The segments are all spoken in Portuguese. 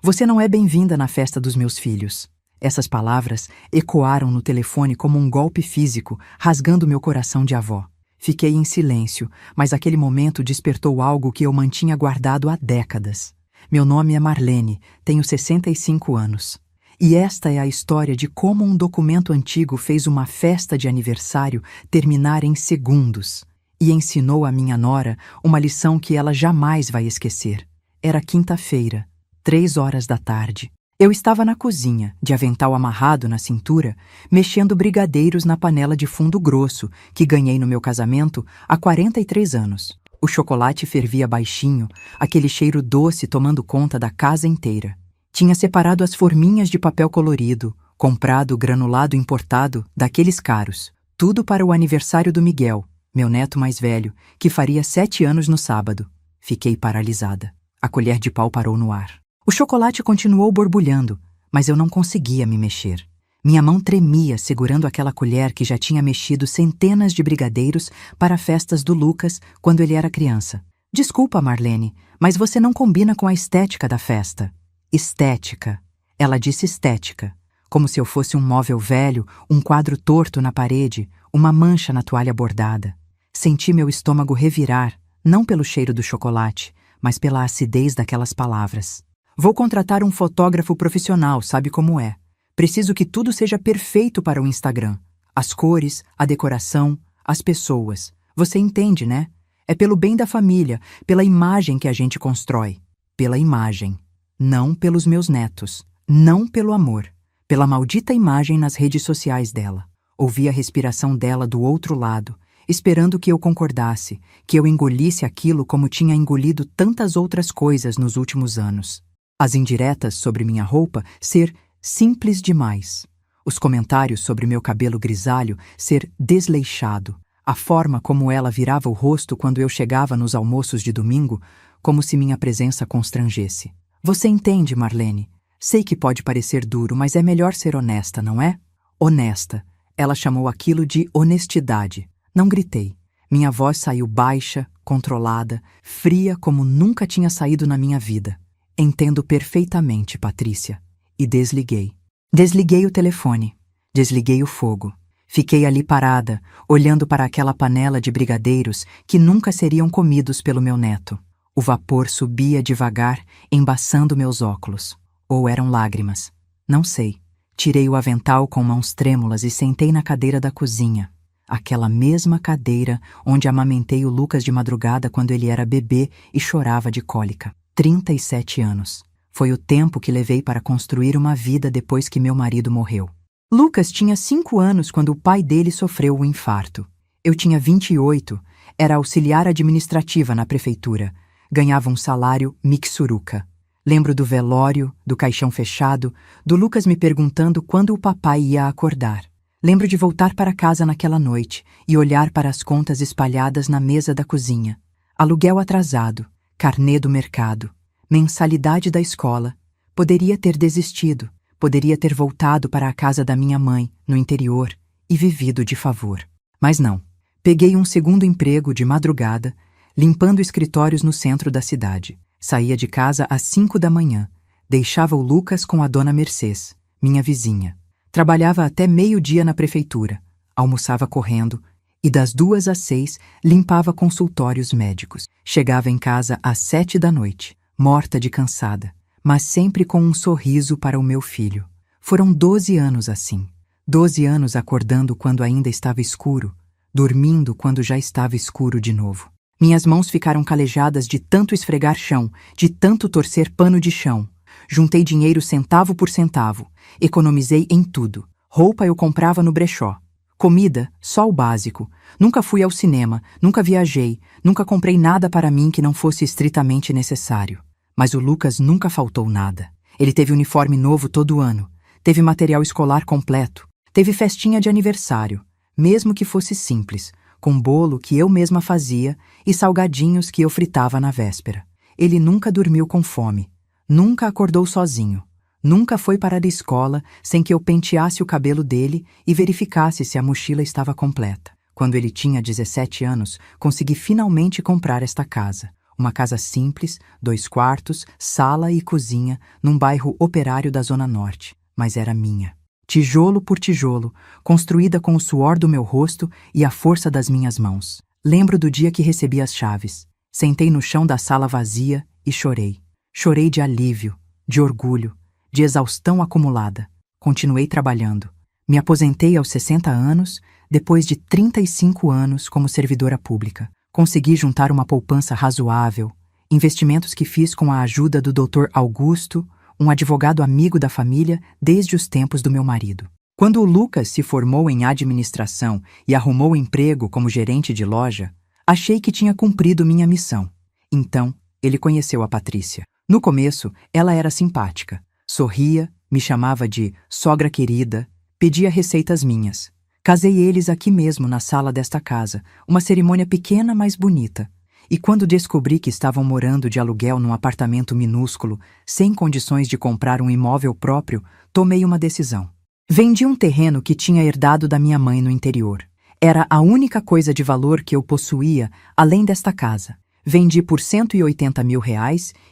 Você não é bem-vinda na festa dos meus filhos. Essas palavras ecoaram no telefone como um golpe físico, rasgando meu coração de avó. Fiquei em silêncio, mas aquele momento despertou algo que eu mantinha guardado há décadas. Meu nome é Marlene, tenho 65 anos. E esta é a história de como um documento antigo fez uma festa de aniversário terminar em segundos. E ensinou à minha nora uma lição que ela jamais vai esquecer. Era quinta-feira, 3 horas da tarde. Eu estava na cozinha, de avental amarrado na cintura, mexendo brigadeiros na panela de fundo grosso que ganhei no meu casamento há 43 anos. O chocolate fervia baixinho, aquele cheiro doce tomando conta da casa inteira. Tinha separado as forminhas de papel colorido, comprado granulado importado, daqueles caros. Tudo para o aniversário do Miguel, meu neto mais velho, que faria 7 anos no sábado. Fiquei paralisada. A colher de pau parou no ar. O chocolate continuou borbulhando, mas eu não conseguia me mexer. Minha mão tremia segurando aquela colher que já tinha mexido centenas de brigadeiros para festas do Lucas quando ele era criança. Desculpa, Marlene, mas você não combina com a estética da festa. Estética. Ela disse estética, como se eu fosse um móvel velho, um quadro torto na parede, uma mancha na toalha bordada. Senti meu estômago revirar, não pelo cheiro do chocolate, mas pela acidez daquelas palavras. Vou contratar um fotógrafo profissional, sabe como é. Preciso que tudo seja perfeito para o Instagram. As cores, a decoração, as pessoas. Você entende, né? É pelo bem da família, pela imagem que a gente constrói. Pela imagem. Não pelos meus netos. Não pelo amor. Pela maldita imagem nas redes sociais dela. Ouvi a respiração dela do outro lado, esperando que eu concordasse, que eu engolisse aquilo como tinha engolido tantas outras coisas nos últimos anos. As indiretas sobre minha roupa ser simples demais. Os comentários sobre meu cabelo grisalho ser desleixado. A forma como ela virava o rosto quando eu chegava nos almoços de domingo, como se minha presença constrangesse. Você entende, Marlene? Sei que pode parecer duro, mas é melhor ser honesta, não é? Honesta. Ela chamou aquilo de honestidade. Não gritei. Minha voz saiu baixa, controlada, fria como nunca tinha saído na minha vida. Entendo perfeitamente, Patrícia. E desliguei. Desliguei o telefone. Desliguei o fogo. Fiquei ali parada, olhando para aquela panela de brigadeiros que nunca seriam comidos pelo meu neto. O vapor subia devagar, embaçando meus óculos. Ou eram lágrimas. Não sei. Tirei o avental com mãos trêmulas e sentei na cadeira da cozinha. Aquela mesma cadeira onde amamentei o Lucas de madrugada quando ele era bebê e chorava de cólica. 37 anos. Foi o tempo que levei para construir uma vida depois que meu marido morreu. Lucas tinha 5 anos quando o pai dele sofreu o infarto. Eu tinha 28, era auxiliar administrativa na prefeitura. Ganhava um salário mixuruca. Lembro do velório, do caixão fechado, do Lucas me perguntando quando o papai ia acordar. Lembro de voltar para casa naquela noite e olhar para as contas espalhadas na mesa da cozinha. Aluguel atrasado, carnê do mercado, mensalidade da escola. Poderia ter desistido, poderia ter voltado para a casa da minha mãe, no interior, e vivido de favor. Mas não. Peguei um segundo emprego de madrugada, limpando escritórios no centro da cidade. Saía de casa às 5 da manhã. Deixava o Lucas com a dona Mercês, minha vizinha. Trabalhava até meio-dia na prefeitura. Almoçava correndo e das 2 às 6 limpava consultórios médicos. Chegava em casa às 7 da noite, morta de cansada, mas sempre com um sorriso para o meu filho. Foram 12 anos assim. 12 anos acordando quando ainda estava escuro, dormindo quando já estava escuro de novo. Minhas mãos ficaram calejadas de tanto esfregar chão, de tanto torcer pano de chão. Juntei dinheiro centavo por centavo. Economizei em tudo. Roupa eu comprava no brechó. Comida, só o básico. Nunca fui ao cinema, nunca viajei, nunca comprei nada para mim que não fosse estritamente necessário. Mas o Lucas nunca faltou nada. Ele teve uniforme novo todo ano. Teve material escolar completo. Teve festinha de aniversário, mesmo que fosse simples, com bolo que eu mesma fazia e salgadinhos que eu fritava na véspera. Ele nunca dormiu com fome. Nunca acordou sozinho. Nunca foi para a escola sem que eu penteasse o cabelo dele e verificasse se a mochila estava completa. Quando ele tinha 17 anos, consegui finalmente comprar esta casa. Uma casa simples, 2 quartos, sala e cozinha, num bairro operário da Zona Norte, mas era minha. Tijolo por tijolo, construída com o suor do meu rosto e a força das minhas mãos. Lembro do dia que recebi as chaves. Sentei no chão da sala vazia e chorei. Chorei de alívio, de orgulho, de exaustão acumulada. Continuei trabalhando. Me aposentei aos 60 anos, depois de 35 anos como servidora pública. Consegui juntar uma poupança razoável, investimentos que fiz com a ajuda do Dr. Augusto, um advogado amigo da família desde os tempos do meu marido. Quando o Lucas se formou em administração e arrumou emprego como gerente de loja, achei que tinha cumprido minha missão. Então, ele conheceu a Patrícia. No começo, ela era simpática, sorria, me chamava de sogra querida, pedia receitas minhas. Casei eles aqui mesmo na sala desta casa, uma cerimônia pequena, mas bonita. E quando descobri que estavam morando de aluguel num apartamento minúsculo, sem condições de comprar um imóvel próprio, tomei uma decisão. Vendi um terreno que tinha herdado da minha mãe no interior. Era a única coisa de valor que eu possuía, além desta casa. Vendi por R$180 mil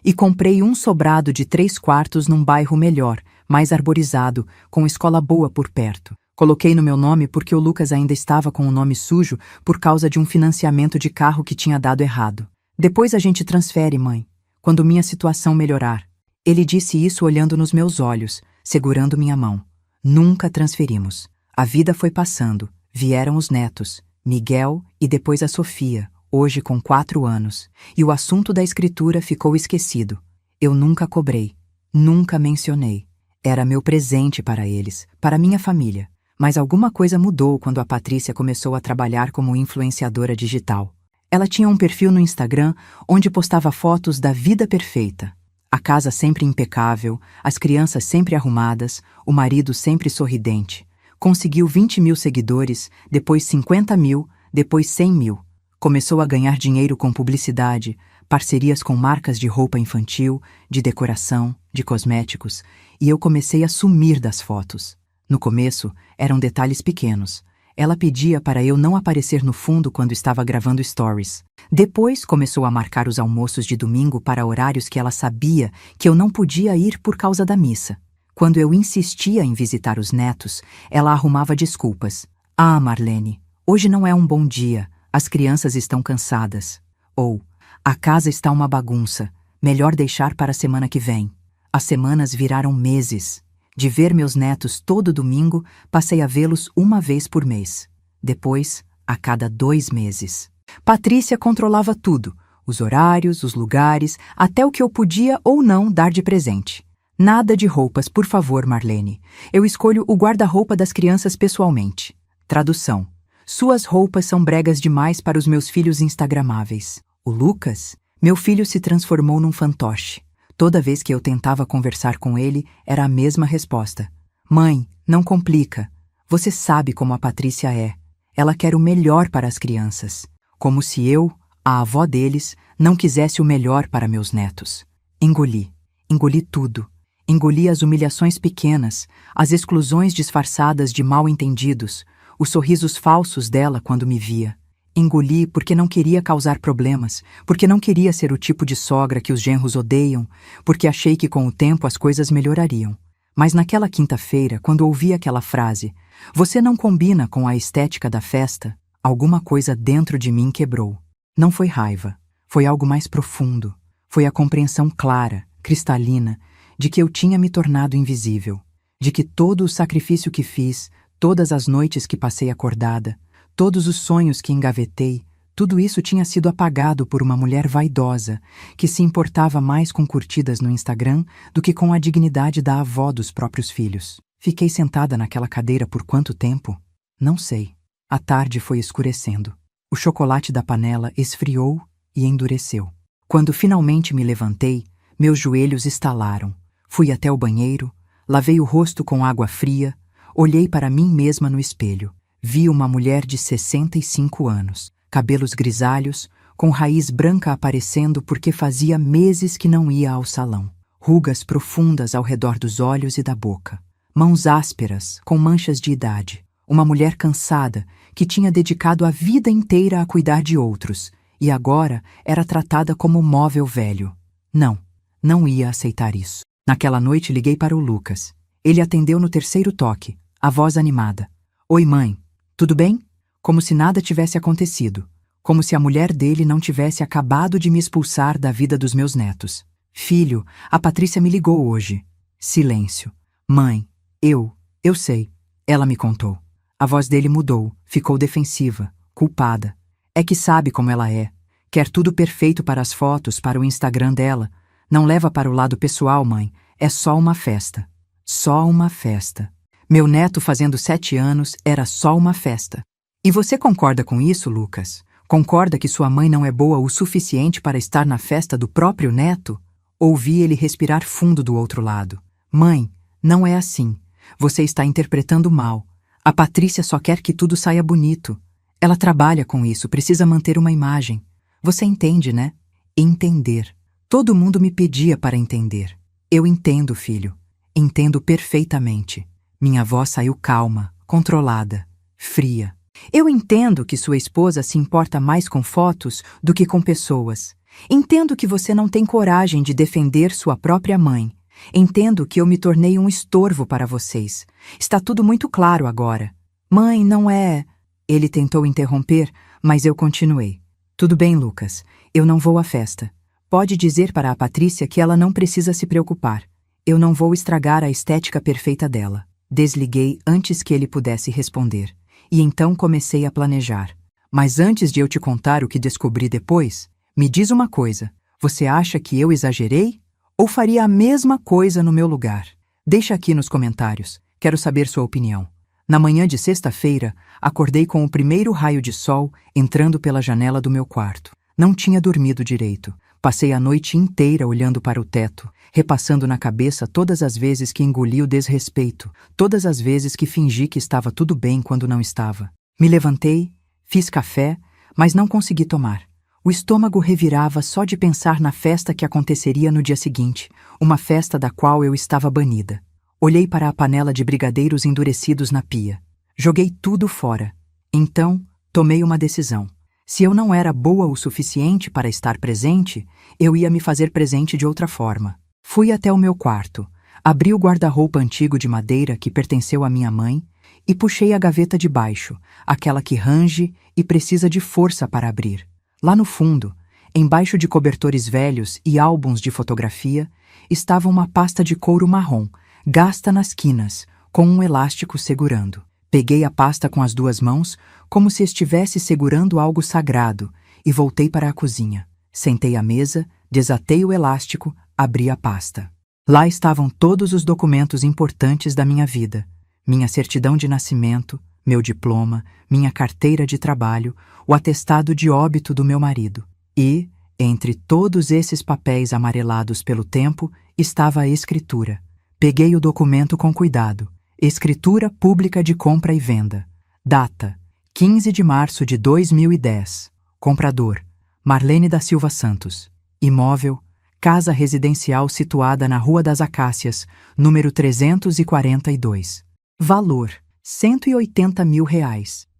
e comprei um sobrado de 3 quartos num bairro melhor, mais arborizado, com escola boa por perto. Coloquei no meu nome porque o Lucas ainda estava com o nome sujo por causa de um financiamento de carro que tinha dado errado. Depois a gente transfere, mãe, quando minha situação melhorar. Ele disse isso olhando nos meus olhos, segurando minha mão. Nunca transferimos. A vida foi passando. Vieram os netos, Miguel e depois a Sofia, hoje com 4 anos. E o assunto da escritura ficou esquecido. Eu nunca cobrei. Nunca mencionei. Era meu presente para eles, para minha família. Mas alguma coisa mudou quando a Patrícia começou a trabalhar como influenciadora digital. Ela tinha um perfil no Instagram onde postava fotos da vida perfeita. A casa sempre impecável, as crianças sempre arrumadas, o marido sempre sorridente. Conseguiu 20 mil seguidores, depois 50 mil, depois 100 mil. Começou a ganhar dinheiro com publicidade, parcerias com marcas de roupa infantil, de decoração, de cosméticos, e eu comecei a sumir das fotos. No começo, eram detalhes pequenos. Ela pedia para eu não aparecer no fundo quando estava gravando stories. Depois começou a marcar os almoços de domingo para horários que ela sabia que eu não podia ir por causa da missa. Quando eu insistia em visitar os netos, ela arrumava desculpas. Ah, Marlene, hoje não é um bom dia, as crianças estão cansadas. Ou, a casa está uma bagunça, melhor deixar para a semana que vem. As semanas viraram meses. De ver meus netos todo domingo, passei a vê-los uma vez por mês. Depois, a cada 2 meses. Patrícia controlava tudo, os horários, os lugares, até o que eu podia ou não dar de presente. Nada de roupas, por favor, Marlene. Eu escolho o guarda-roupa das crianças pessoalmente. Tradução. Suas roupas são bregas demais para os meus filhos instagramáveis. O Lucas, meu filho, se transformou num fantoche. Toda vez que eu tentava conversar com ele, era a mesma resposta. Mãe, não complica. Você sabe como a Patrícia é. Ela quer o melhor para as crianças. Como se eu, a avó deles, não quisesse o melhor para meus netos. Engoli. Engoli tudo. Engoli as humilhações pequenas, as exclusões disfarçadas de mal-entendidos, os sorrisos falsos dela quando me via. Engoli porque não queria causar problemas, porque não queria ser o tipo de sogra que os genros odeiam, porque achei que com o tempo as coisas melhorariam. Mas naquela quinta-feira, quando ouvi aquela frase, "Você não combina com a estética da festa", alguma coisa dentro de mim quebrou. Não foi raiva, foi algo mais profundo. Foi a compreensão clara, cristalina, de que eu tinha me tornado invisível, de que todo o sacrifício que fiz, todas as noites que passei acordada, todos os sonhos que engavetei, tudo isso tinha sido apagado por uma mulher vaidosa, que se importava mais com curtidas no Instagram do que com a dignidade da avó dos próprios filhos. Fiquei sentada naquela cadeira por quanto tempo? Não sei. A tarde foi escurecendo. O chocolate da panela esfriou e endureceu. Quando finalmente me levantei, meus joelhos estalaram. Fui até o banheiro, lavei o rosto com água fria, olhei para mim mesma no espelho. Vi uma mulher de 65 anos, cabelos grisalhos, com raiz branca aparecendo porque fazia meses que não ia ao salão. Rugas profundas ao redor dos olhos e da boca. Mãos ásperas, com manchas de idade. Uma mulher cansada, que tinha dedicado a vida inteira a cuidar de outros, e agora era tratada como móvel velho. Não, não ia aceitar isso. Naquela noite liguei para o Lucas. Ele atendeu no terceiro toque, a voz animada. Oi, mãe. Tudo bem? Como se nada tivesse acontecido. Como se a mulher dele não tivesse acabado de me expulsar da vida dos meus netos. Filho, a Patrícia me ligou hoje. Silêncio. Mãe, eu sei. Ela me contou. A voz dele mudou, ficou defensiva, culpada. É que sabe como ela é. Quer tudo perfeito para as fotos, para o Instagram dela. Não leva para o lado pessoal, mãe. É só uma festa. Só uma festa. Meu neto fazendo 7 anos era só uma festa. E você concorda com isso, Lucas? Concorda que sua mãe não é boa o suficiente para estar na festa do próprio neto? Ouvi ele respirar fundo do outro lado. Mãe, não é assim. Você está interpretando mal. A Patrícia só quer que tudo saia bonito. Ela trabalha com isso, precisa manter uma imagem. Você entende, né? Entender. Todo mundo me pedia para entender. Eu entendo, filho. Entendo perfeitamente. Minha voz saiu calma, controlada, fria. Eu entendo que sua esposa se importa mais com fotos do que com pessoas. Entendo que você não tem coragem de defender sua própria mãe. Entendo que eu me tornei um estorvo para vocês. Está tudo muito claro agora. Mãe, não é... Ele tentou interromper, mas eu continuei. Tudo bem, Lucas. Eu não vou à festa. Pode dizer para a Patrícia que ela não precisa se preocupar. Eu não vou estragar a estética perfeita dela. Desliguei antes que ele pudesse responder. E então comecei a planejar. Mas antes de eu te contar o que descobri depois, me diz uma coisa. Você acha que eu exagerei? Ou faria a mesma coisa no meu lugar? Deixa aqui nos comentários. Quero saber sua opinião. Na manhã de sexta-feira, acordei com o primeiro raio de sol entrando pela janela do meu quarto. Não tinha dormido direito. Passei a noite inteira olhando para o teto, repassando na cabeça todas as vezes que engoli o desrespeito, todas as vezes que fingi que estava tudo bem quando não estava. Me levantei, fiz café, mas não consegui tomar. O estômago revirava só de pensar na festa que aconteceria no dia seguinte, uma festa da qual eu estava banida. Olhei para a panela de brigadeiros endurecidos na pia. Joguei tudo fora. Então, tomei uma decisão. Se eu não era boa o suficiente para estar presente, eu ia me fazer presente de outra forma. Fui até o meu quarto, abri o guarda-roupa antigo de madeira que pertenceu à minha mãe e puxei a gaveta de baixo, aquela que range e precisa de força para abrir. Lá no fundo, embaixo de cobertores velhos e álbuns de fotografia, estava uma pasta de couro marrom, gasta nas quinas, com um elástico segurando. Peguei a pasta com as 2 mãos, como se estivesse segurando algo sagrado, e voltei para a cozinha. Sentei à mesa, desatei o elástico, abri a pasta. Lá estavam todos os documentos importantes da minha vida. Minha certidão de nascimento, meu diploma, minha carteira de trabalho, o atestado de óbito do meu marido. E, entre todos esses papéis amarelados pelo tempo, estava a escritura. Peguei o documento com cuidado. Escritura Pública de Compra e Venda. Data: 15 de março de 2010. Comprador: Marlene da Silva Santos. Imóvel: casa residencial situada na Rua das Acácias, número 342. Valor: R$ 180 mil,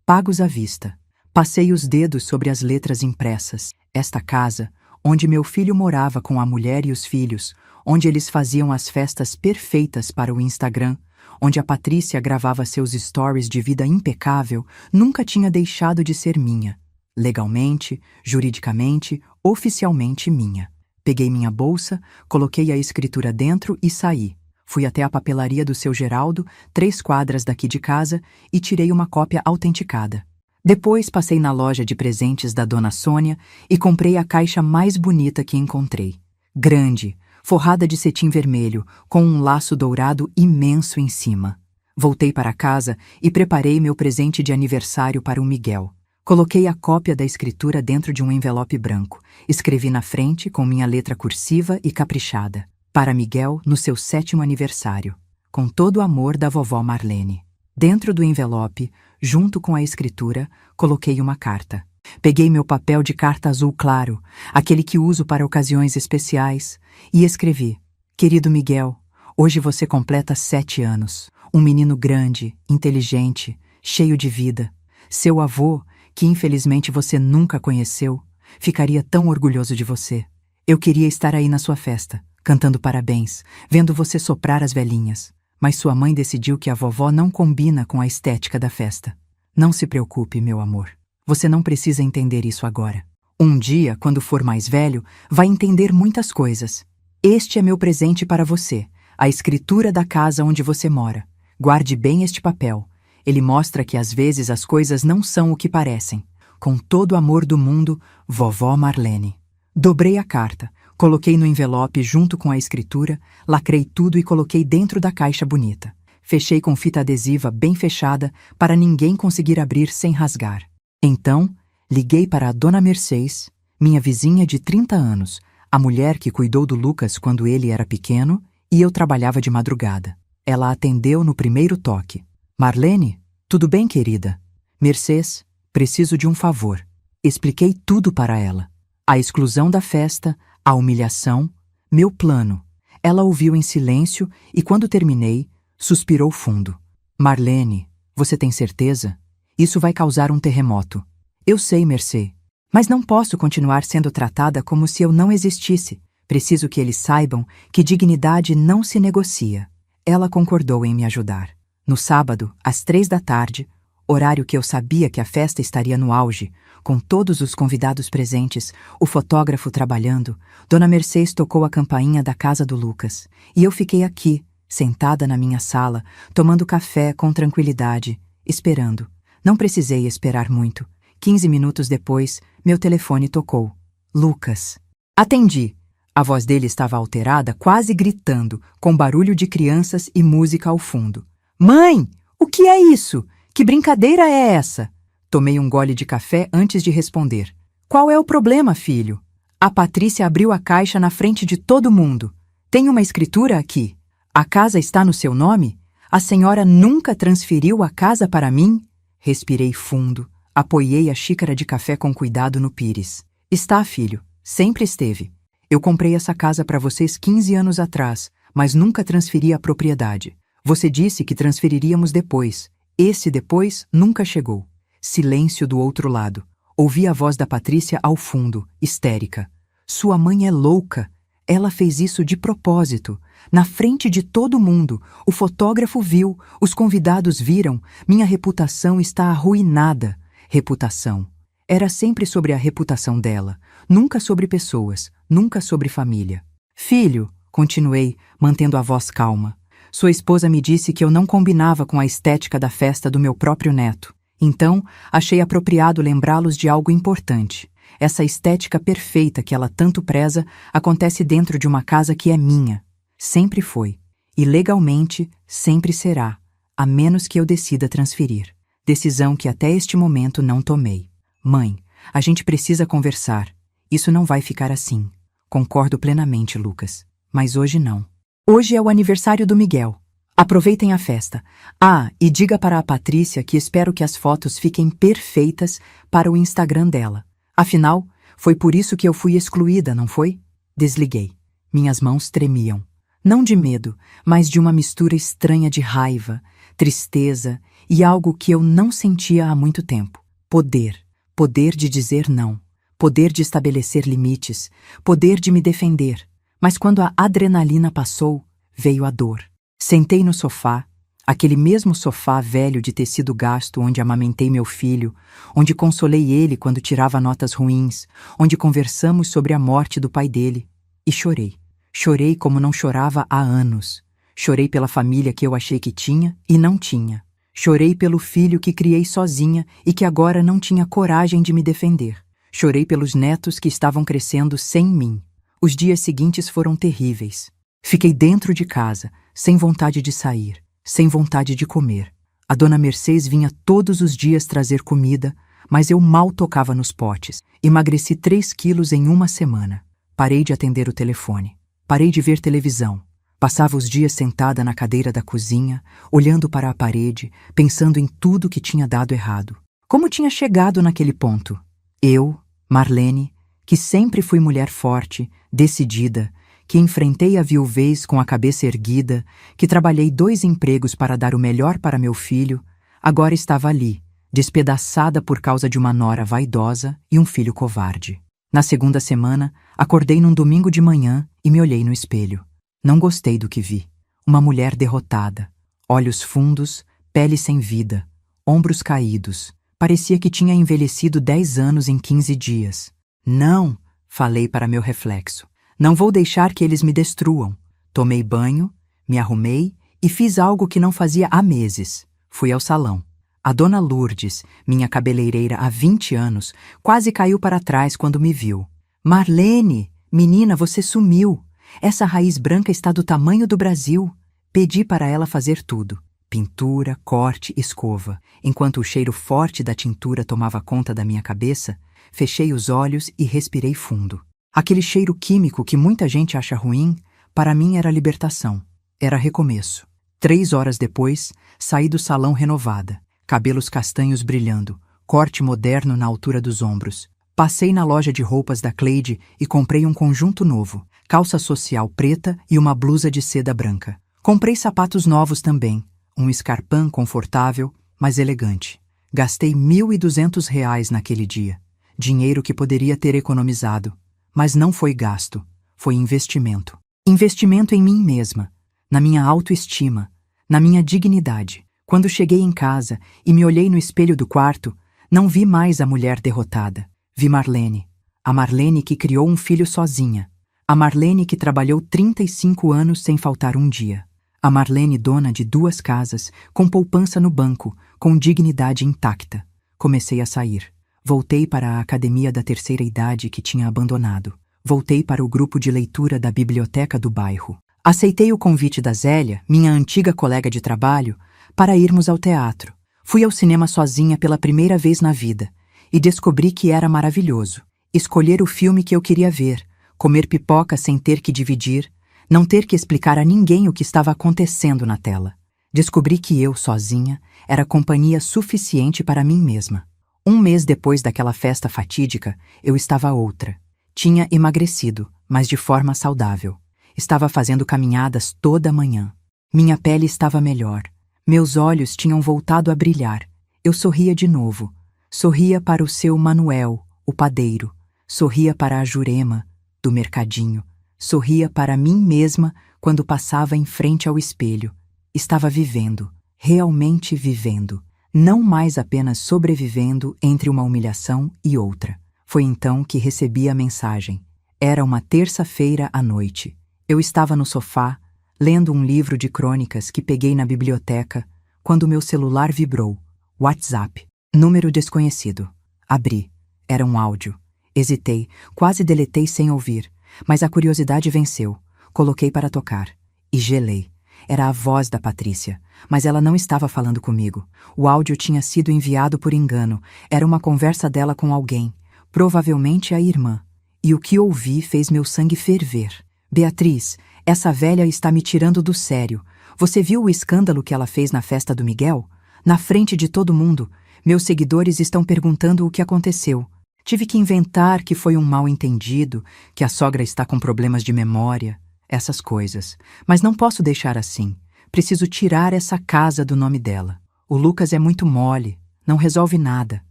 pagos à vista. Passei os dedos sobre as letras impressas. Esta casa, onde meu filho morava com a mulher e os filhos, onde eles faziam as festas perfeitas para o Instagram, onde a Patrícia gravava seus stories de vida impecável, nunca tinha deixado de ser minha. Legalmente, juridicamente, oficialmente minha. Peguei minha bolsa, coloquei a escritura dentro e saí. Fui até a papelaria do seu Geraldo, 3 quadras daqui de casa, e tirei uma cópia autenticada. Depois passei na loja de presentes da Dona Sônia e comprei a caixa mais bonita que encontrei. Grande, forrada de cetim vermelho, com um laço dourado imenso em cima. Voltei para casa e preparei meu presente de aniversário para o Miguel. Coloquei a cópia da escritura dentro de um envelope branco. Escrevi na frente, com minha letra cursiva e caprichada: para Miguel, no seu 7º aniversário. Com todo o amor da vovó Marlene. Dentro do envelope, junto com a escritura, coloquei uma carta. Peguei meu papel de carta azul claro, aquele que uso para ocasiões especiais, e escrevi: querido Miguel, hoje você completa 7 anos. Um menino grande, inteligente, cheio de vida. Seu avô, que infelizmente você nunca conheceu, Ficaria tão orgulhoso de você. Eu queria estar aí na sua festa, cantando parabéns, vendo você soprar as velhinhas. Mas sua mãe decidiu que a vovó não combina com a estética da festa. Não se preocupe, meu amor. Você não precisa entender isso agora. Um dia, quando for mais velho, vai entender muitas coisas. Este é meu presente para você, a escritura da casa onde você mora. Guarde bem este papel. Ele mostra que às vezes as coisas não são o que parecem. Com todo o amor do mundo, Vovó Marlene. Dobrei a carta, coloquei no envelope junto com a escritura, lacrei tudo e coloquei dentro da caixa bonita. Fechei com fita adesiva bem fechada para ninguém conseguir abrir sem rasgar. Então, liguei para a Dona Mercedes, minha vizinha de 30 anos, a mulher que cuidou do Lucas quando ele era pequeno e eu trabalhava de madrugada. Ela atendeu no primeiro toque. Marlene, tudo bem, querida? Mercedes, preciso de um favor. Expliquei tudo para ela. A exclusão da festa, a humilhação, meu plano. Ela ouviu em silêncio e, quando terminei, suspirou fundo. Marlene, você tem certeza? Isso vai causar um terremoto. Eu sei, Mercê, mas não posso continuar sendo tratada como se eu não existisse. Preciso que eles saibam que dignidade não se negocia. Ela concordou em me ajudar. No sábado, às 3 da tarde, horário que eu sabia que a festa estaria no auge, com todos os convidados presentes, o fotógrafo trabalhando, Dona Mercedes tocou a campainha da casa do Lucas, e eu fiquei aqui, sentada na minha sala, tomando café com tranquilidade, esperando. Não precisei esperar muito. 15 minutos depois, meu telefone tocou. Lucas. Atendi. A voz dele estava alterada, quase gritando, com barulho de crianças e música ao fundo. Mãe, o que é isso? Que brincadeira é essa? Tomei um gole de café antes de responder. Qual é o problema, filho? A Patrícia abriu a caixa na frente de todo mundo. Tem uma escritura aqui. A casa está no seu nome? A senhora nunca transferiu a casa para mim? Respirei fundo. Apoiei a xícara de café com cuidado no pires. Está, filho. Sempre esteve. Eu comprei essa casa para vocês 15 anos atrás, mas nunca transferi a propriedade. Você disse que transferiríamos depois. Esse depois nunca chegou. Silêncio do outro lado. Ouvi a voz da Patrícia ao fundo, histérica. Sua mãe é louca. Ela fez isso de propósito. Na frente de todo mundo. O fotógrafo viu, os convidados viram. Minha reputação está arruinada. Reputação. Era sempre sobre a reputação dela. Nunca sobre pessoas. Nunca sobre família. Filho, continuei, mantendo a voz calma. Sua esposa me disse que eu não combinava com a estética da festa do meu próprio neto. Então, achei apropriado lembrá-los de algo importante. Essa estética perfeita que ela tanto preza acontece dentro de uma casa que é minha. Sempre foi. E legalmente, sempre será, a menos que eu decida transferir. Decisão que até este momento não tomei. Mãe, a gente precisa conversar. Isso não vai ficar assim. Concordo plenamente, Lucas. Mas hoje não. Hoje é o aniversário do Miguel. Aproveitem a festa. Ah, e diga para a Patrícia que espero que as fotos fiquem perfeitas para o Instagram dela. Afinal, foi por isso que eu fui excluída, não foi? Desliguei. Minhas mãos tremiam. Não de medo, mas de uma mistura estranha de raiva, tristeza e algo que eu não sentia há muito tempo. Poder. Poder de dizer não. Poder de estabelecer limites. Poder de me defender. Mas quando a adrenalina passou, veio a dor. Sentei no sofá, aquele mesmo sofá velho de tecido gasto onde amamentei meu filho, onde consolei ele quando tirava notas ruins, onde conversamos sobre a morte do pai dele, e chorei. Chorei como não chorava há anos. Chorei pela família que eu achei que tinha e não tinha. Chorei pelo filho que criei sozinha e que agora não tinha coragem de me defender. Chorei pelos netos que estavam crescendo sem mim. Os dias seguintes foram terríveis. Fiquei dentro de casa, sem vontade de sair, sem vontade de comer. A Dona Mercedes vinha todos os dias trazer comida, mas eu mal tocava nos potes. Emagreci 3 quilos em uma semana. Parei de atender o telefone. Parei de ver televisão. Passava os dias sentada na cadeira da cozinha, olhando para a parede, pensando em tudo que tinha dado errado. Como tinha chegado naquele ponto? Eu, Marlene, que sempre fui mulher forte, decidida, que enfrentei a viuvez com a cabeça erguida, que trabalhei 2 empregos para dar o melhor para meu filho, agora estava ali, despedaçada por causa de uma nora vaidosa e um filho covarde. Na segunda semana, acordei num domingo de manhã e me olhei no espelho. Não gostei do que vi. Uma mulher derrotada. Olhos fundos, pele sem vida, ombros caídos. Parecia que tinha envelhecido 10 anos em 15 dias. Não, falei para meu reflexo. Não vou deixar que eles me destruam. Tomei banho, me arrumei e fiz algo que não fazia há meses. Fui ao salão. A dona Lourdes, minha cabeleireira há 20 anos, quase caiu para trás quando me viu. Marlene, menina, você sumiu. Essa raiz branca está do tamanho do Brasil. Pedi para ela fazer tudo. Pintura, corte, escova. Enquanto o cheiro forte da tintura tomava conta da minha cabeça, fechei os olhos e respirei fundo. Aquele cheiro químico que muita gente acha ruim, para mim era libertação. Era recomeço. 3 horas depois, saí do salão renovada. Cabelos castanhos brilhando, corte moderno na altura dos ombros. Passei na loja de roupas da Cleide e comprei um conjunto novo, calça social preta e uma blusa de seda branca. Comprei sapatos novos também, um escarpão confortável, mas elegante. Gastei R$ 1.200 naquele dia, dinheiro que poderia ter economizado. Mas não foi gasto, foi investimento. Investimento em mim mesma, na minha autoestima, na minha dignidade. Quando cheguei em casa e me olhei no espelho do quarto, não vi mais a mulher derrotada. Vi Marlene. A Marlene que criou um filho sozinha. A Marlene que trabalhou 35 anos sem faltar um dia. A Marlene dona de 2 casas, com poupança no banco, com dignidade intacta. Comecei a sair. Voltei para a academia da terceira idade que tinha abandonado. Voltei para o grupo de leitura da biblioteca do bairro. Aceitei o convite da Zélia, minha antiga colega de trabalho, para irmos ao teatro. Fui ao cinema sozinha pela primeira vez na vida e descobri que era maravilhoso. Escolher o filme que eu queria ver, comer pipoca sem ter que dividir, não ter que explicar a ninguém o que estava acontecendo na tela. Descobri que eu, sozinha, era companhia suficiente para mim mesma. 1 mês depois daquela festa fatídica, eu estava outra. Tinha emagrecido, mas de forma saudável. Estava fazendo caminhadas toda manhã. Minha pele estava melhor. Meus olhos tinham voltado a brilhar. Eu sorria de novo. Sorria para o seu Manuel, o padeiro. Sorria para a Jurema, do mercadinho. Sorria para mim mesma quando passava em frente ao espelho. Estava vivendo, realmente vivendo. Não mais apenas sobrevivendo entre uma humilhação e outra. Foi então que recebi a mensagem. Era uma terça-feira à noite. Eu estava no sofá, lendo um livro de crônicas que peguei na biblioteca, quando meu celular vibrou. WhatsApp. Número desconhecido. Abri. Era um áudio. Hesitei, quase deletei sem ouvir, mas a curiosidade venceu. Coloquei para tocar. E gelei. Era a voz da Patrícia, mas ela não estava falando comigo. O áudio tinha sido enviado por engano. Era uma conversa dela com alguém, provavelmente a irmã. E o que ouvi fez meu sangue ferver. Beatriz, essa velha está me tirando do sério. Você viu o escândalo que ela fez na festa do Miguel? Na frente de todo mundo. Meus seguidores estão perguntando o que aconteceu. Tive que inventar que foi um mal-entendido, que a sogra está com problemas de memória, essas coisas. Mas não posso deixar assim. Preciso tirar essa casa do nome dela. O Lucas é muito mole, não resolve nada.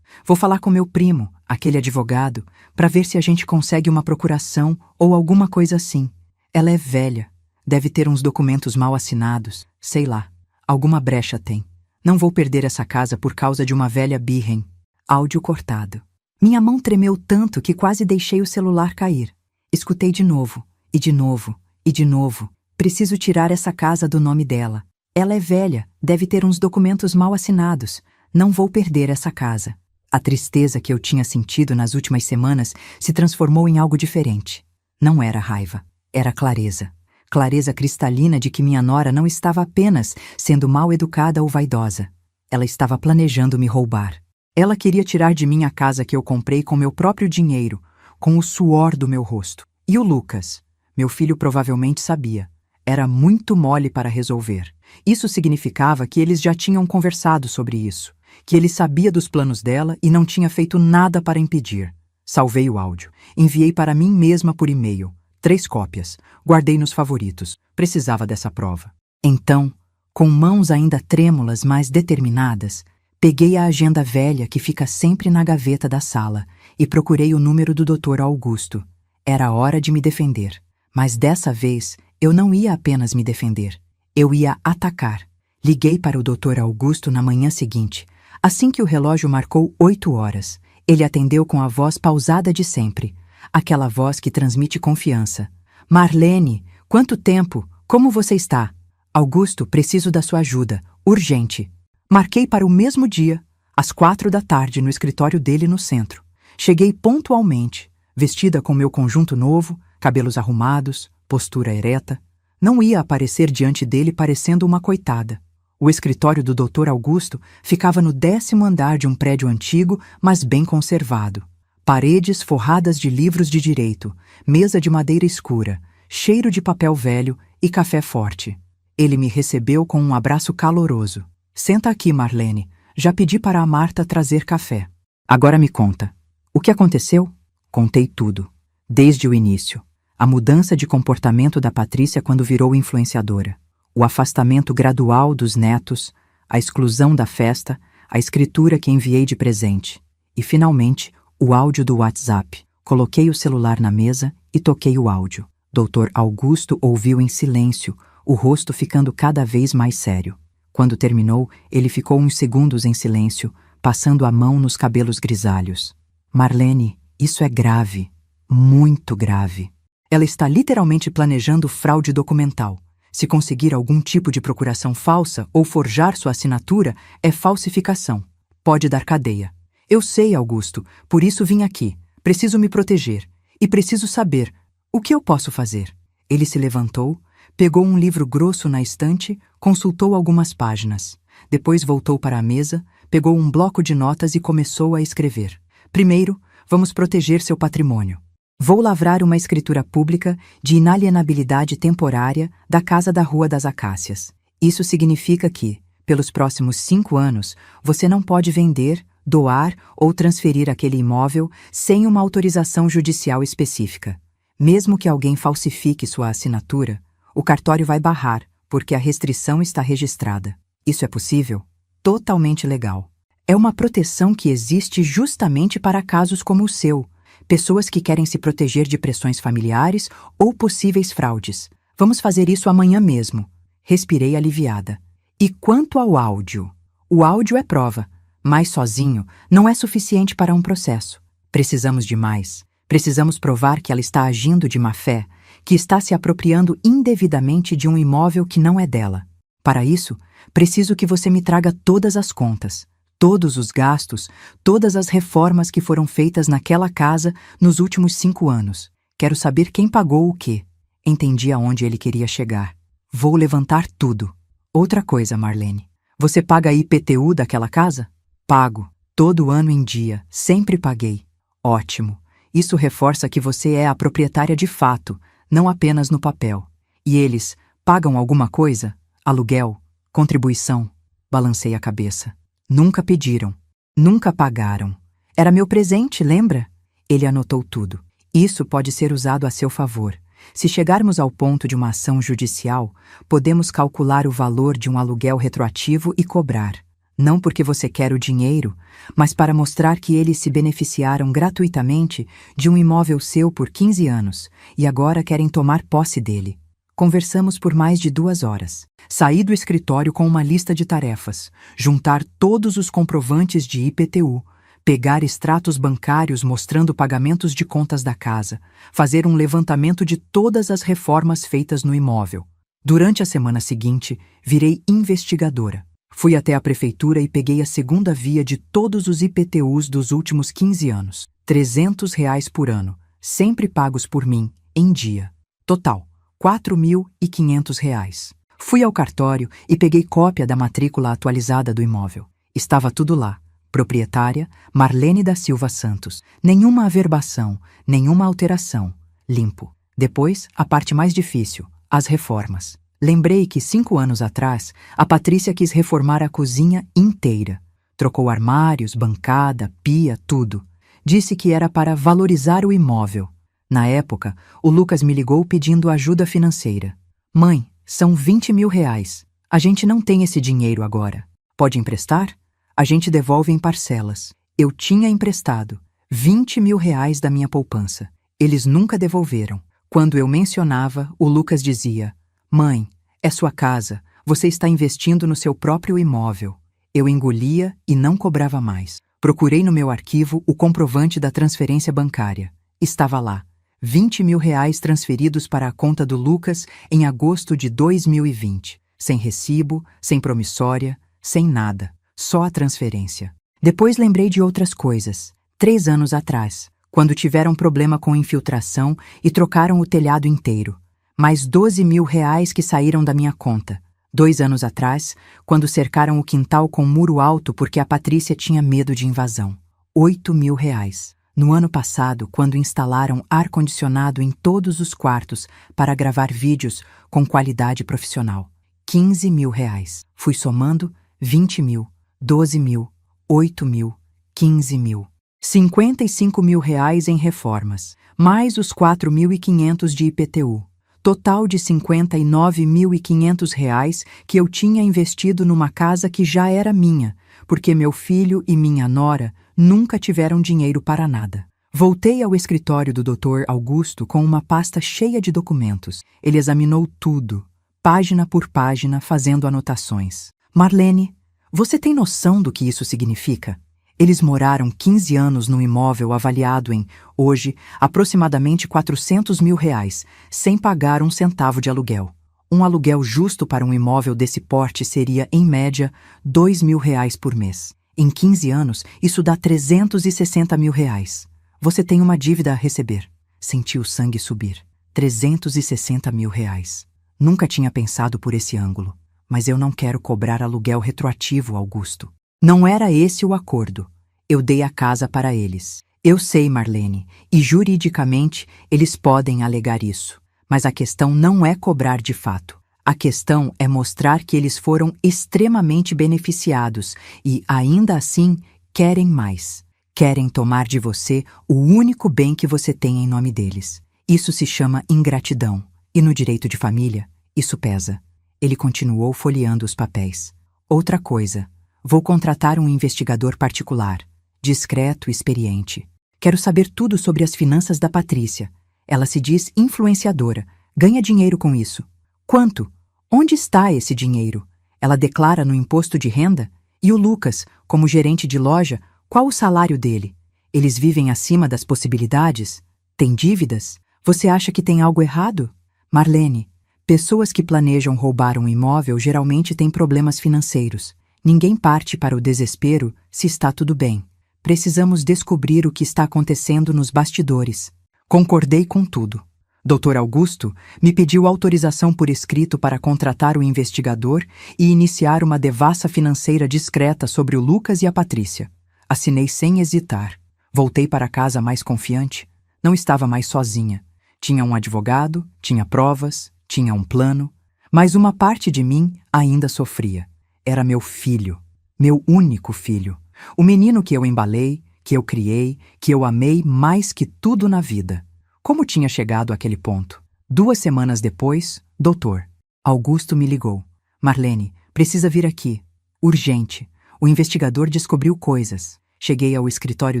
Vou falar com meu primo, aquele advogado, para ver se a gente consegue uma procuração ou alguma coisa assim. Ela é velha, deve ter uns documentos mal assinados, sei lá, alguma brecha tem. Não vou perder essa casa por causa de uma velha birren. Áudio cortado. Minha mão tremeu tanto que quase deixei o celular cair. Escutei de novo, e de novo, e de novo. Preciso tirar essa casa do nome dela. Ela é velha, deve ter uns documentos mal assinados. Não vou perder essa casa. A tristeza que eu tinha sentido nas últimas semanas se transformou em algo diferente. Não era raiva, era clareza. Clareza cristalina de que minha nora não estava apenas sendo mal educada ou vaidosa. Ela estava planejando me roubar. Ela queria tirar de mim a casa que eu comprei com meu próprio dinheiro, com o suor do meu rosto. E o Lucas? Meu filho provavelmente sabia. Era muito mole para resolver. Isso significava que eles já tinham conversado sobre isso, que ele sabia dos planos dela e não tinha feito nada para impedir. Salvei o áudio. Enviei para mim mesma por e-mail. 3 cópias. Guardei nos favoritos. Precisava dessa prova. Então, com mãos ainda trêmulas, mas determinadas, peguei a agenda velha que fica sempre na gaveta da sala e procurei o número do Dr. Augusto. Era hora de me defender. Mas dessa vez, eu não ia apenas me defender. Eu ia atacar. Liguei para o Dr. Augusto na manhã seguinte, assim que o relógio marcou 8 horas. Ele atendeu com a voz pausada de sempre. Aquela voz que transmite confiança. Marlene, quanto tempo? Como você está? Augusto, preciso da sua ajuda. Urgente. Marquei para o mesmo dia, às 4 da tarde, no escritório dele no centro. Cheguei pontualmente, vestida com meu conjunto novo, cabelos arrumados, postura ereta. Não ia aparecer diante dele parecendo uma coitada. O escritório do Dr. Augusto ficava no 10º andar de um prédio antigo, mas bem conservado. Paredes forradas de livros de direito, mesa de madeira escura, cheiro de papel velho e café forte. Ele me recebeu com um abraço caloroso. Senta aqui, Marlene. Já pedi para a Marta trazer café. Agora me conta. O que aconteceu? Contei tudo. Desde o início. A mudança de comportamento da Patrícia quando virou influenciadora. O afastamento gradual dos netos, a exclusão da festa, a escritura que enviei de presente. E, finalmente, o áudio do WhatsApp. Coloquei o celular na mesa e toquei o áudio. Dr. Augusto ouviu em silêncio, o rosto ficando cada vez mais sério. Quando terminou, ele ficou uns segundos em silêncio, passando a mão nos cabelos grisalhos. Marlene, isso é grave. Muito grave. Ela está literalmente planejando fraude documental. Se conseguir algum tipo de procuração falsa ou forjar sua assinatura, é falsificação. Pode dar cadeia. Eu sei, Augusto, por isso vim aqui. Preciso me proteger. E preciso saber o que eu posso fazer. Ele se levantou, pegou um livro grosso na estante, consultou algumas páginas. Depois voltou para a mesa, pegou um bloco de notas e começou a escrever. Primeiro, vamos proteger seu patrimônio. Vou lavrar uma escritura pública de inalienabilidade temporária da Casa da Rua das Acácias. Isso significa que, pelos próximos 5 anos, você não pode vender, doar ou transferir aquele imóvel sem uma autorização judicial específica. Mesmo que alguém falsifique sua assinatura, o cartório vai barrar, porque a restrição está registrada. Isso é possível? Totalmente legal. É uma proteção que existe justamente para casos como o seu, pessoas que querem se proteger de pressões familiares ou possíveis fraudes. Vamos fazer isso amanhã mesmo. Respirei aliviada. E quanto ao áudio? O áudio é prova, mas sozinho não é suficiente para um processo. Precisamos de mais. Precisamos provar que ela está agindo de má fé, que está se apropriando indevidamente de um imóvel que não é dela. Para isso, preciso que você me traga todas as contas, todos os gastos, todas as reformas que foram feitas naquela casa nos últimos 5 anos. Quero saber quem pagou o quê. Entendi aonde ele queria chegar. Vou levantar tudo. Outra coisa, Marlene. Você paga a IPTU daquela casa? Pago. Todo ano em dia. Sempre paguei. Ótimo. Isso reforça que você é a proprietária de fato, não apenas no papel. E eles pagam alguma coisa? Aluguel? Contribuição? Balancei a cabeça. Nunca pediram. Nunca pagaram. Era meu presente, lembra? Ele anotou tudo. Isso pode ser usado a seu favor. Se chegarmos ao ponto de uma ação judicial, podemos calcular o valor de um aluguel retroativo e cobrar. Não porque você quer o dinheiro, mas para mostrar que eles se beneficiaram gratuitamente de um imóvel seu por 15 anos e agora querem tomar posse dele. Conversamos por mais de 2 horas. Saí do escritório com uma lista de tarefas, juntar todos os comprovantes de IPTU, pegar extratos bancários mostrando pagamentos de contas da casa, fazer um levantamento de todas as reformas feitas no imóvel. Durante a semana seguinte, virei investigadora. Fui até a prefeitura e peguei a segunda via de todos os IPTUs dos últimos 15 anos. R$ 300 por ano, sempre pagos por mim, em dia. Total, R$ 4.500. Fui ao cartório e peguei cópia da matrícula atualizada do imóvel. Estava tudo lá. Proprietária, Marlene da Silva Santos. Nenhuma averbação, nenhuma alteração. Limpo. Depois, a parte mais difícil, as reformas. Lembrei que 5 anos atrás, a Patrícia quis reformar a cozinha inteira. Trocou armários, bancada, pia, tudo. Disse que era para valorizar o imóvel. Na época, o Lucas me ligou pedindo ajuda financeira. Mãe, são R$ 20.000. A gente não tem esse dinheiro agora. Pode emprestar? A gente devolve em parcelas. Eu tinha emprestado. R$ 20.000 da minha poupança. Eles nunca devolveram. Quando eu mencionava, o Lucas dizia: "Mãe, é sua casa, você está investindo no seu próprio imóvel." Eu engolia e não cobrava mais. Procurei no meu arquivo o comprovante da transferência bancária. Estava lá. R$ 20.000 transferidos para a conta do Lucas em agosto de 2020. Sem recibo, sem promissória, sem nada. Só a transferência. Depois lembrei de outras coisas. 3 anos atrás, quando tiveram problema com infiltração e trocaram o telhado inteiro. Mais R$ 12.000 que saíram da minha conta. 2 anos atrás, quando cercaram o quintal com muro alto porque a Patrícia tinha medo de invasão. R$ 8.000. No ano passado, quando instalaram ar-condicionado em todos os quartos para gravar vídeos com qualidade profissional. R$ 15.000. Fui somando 20.000, 12.000, 8.000, 15.000. R$ 55.000 em reformas, mais os 4.500 de IPTU. Total de R$ 59.500 que eu tinha investido numa casa que já era minha, porque meu filho e minha nora nunca tiveram dinheiro para nada. Voltei ao escritório do Dr. Augusto com uma pasta cheia de documentos. Ele examinou tudo, página por página, fazendo anotações. Marlene, você tem noção do que isso significa? Eles moraram 15 anos num imóvel avaliado em, hoje, aproximadamente R$ 400.000, sem pagar um centavo de aluguel. Um aluguel justo para um imóvel desse porte seria, em média, R$ 2.000 por mês. Em 15 anos, isso dá R$ 360.000. Você tem uma dívida a receber. Senti o sangue subir. R$ 360.000. Nunca tinha pensado por esse ângulo. Mas eu não quero cobrar aluguel retroativo, Augusto. Não era esse o acordo. Eu dei a casa para eles. Eu sei, Marlene, e juridicamente eles podem alegar isso. Mas a questão não é cobrar de fato. A questão é mostrar que eles foram extremamente beneficiados e, ainda assim, querem mais. Querem tomar de você o único bem que você tem em nome deles. Isso se chama ingratidão. E no direito de família, isso pesa. Ele continuou folheando os papéis. Outra coisa. Vou contratar um investigador particular, discreto e experiente. Quero saber tudo sobre as finanças da Patrícia. Ela se diz influenciadora, ganha dinheiro com isso. Quanto? Onde está esse dinheiro? Ela declara no imposto de renda? E o Lucas, como gerente de loja, qual o salário dele? Eles vivem acima das possibilidades? Tem dívidas? Você acha que tem algo errado? Marlene, pessoas que planejam roubar um imóvel geralmente têm problemas financeiros. Ninguém parte para o desespero se está tudo bem. Precisamos descobrir o que está acontecendo nos bastidores. Concordei com tudo. Dr. Augusto me pediu autorização por escrito para contratar o investigador e iniciar uma devassa financeira discreta sobre o Lucas e a Patrícia. Assinei sem hesitar. Voltei para casa mais confiante. Não estava mais sozinha. Tinha um advogado, tinha provas, tinha um plano. Mas uma parte de mim ainda sofria. Era meu filho, meu único filho. O menino que eu embalei, que eu criei, que eu amei mais que tudo na vida. Como tinha chegado àquele ponto? 2 semanas depois, Dr. Augusto me ligou. Marlene, precisa vir aqui. Urgente. O investigador descobriu coisas. Cheguei ao escritório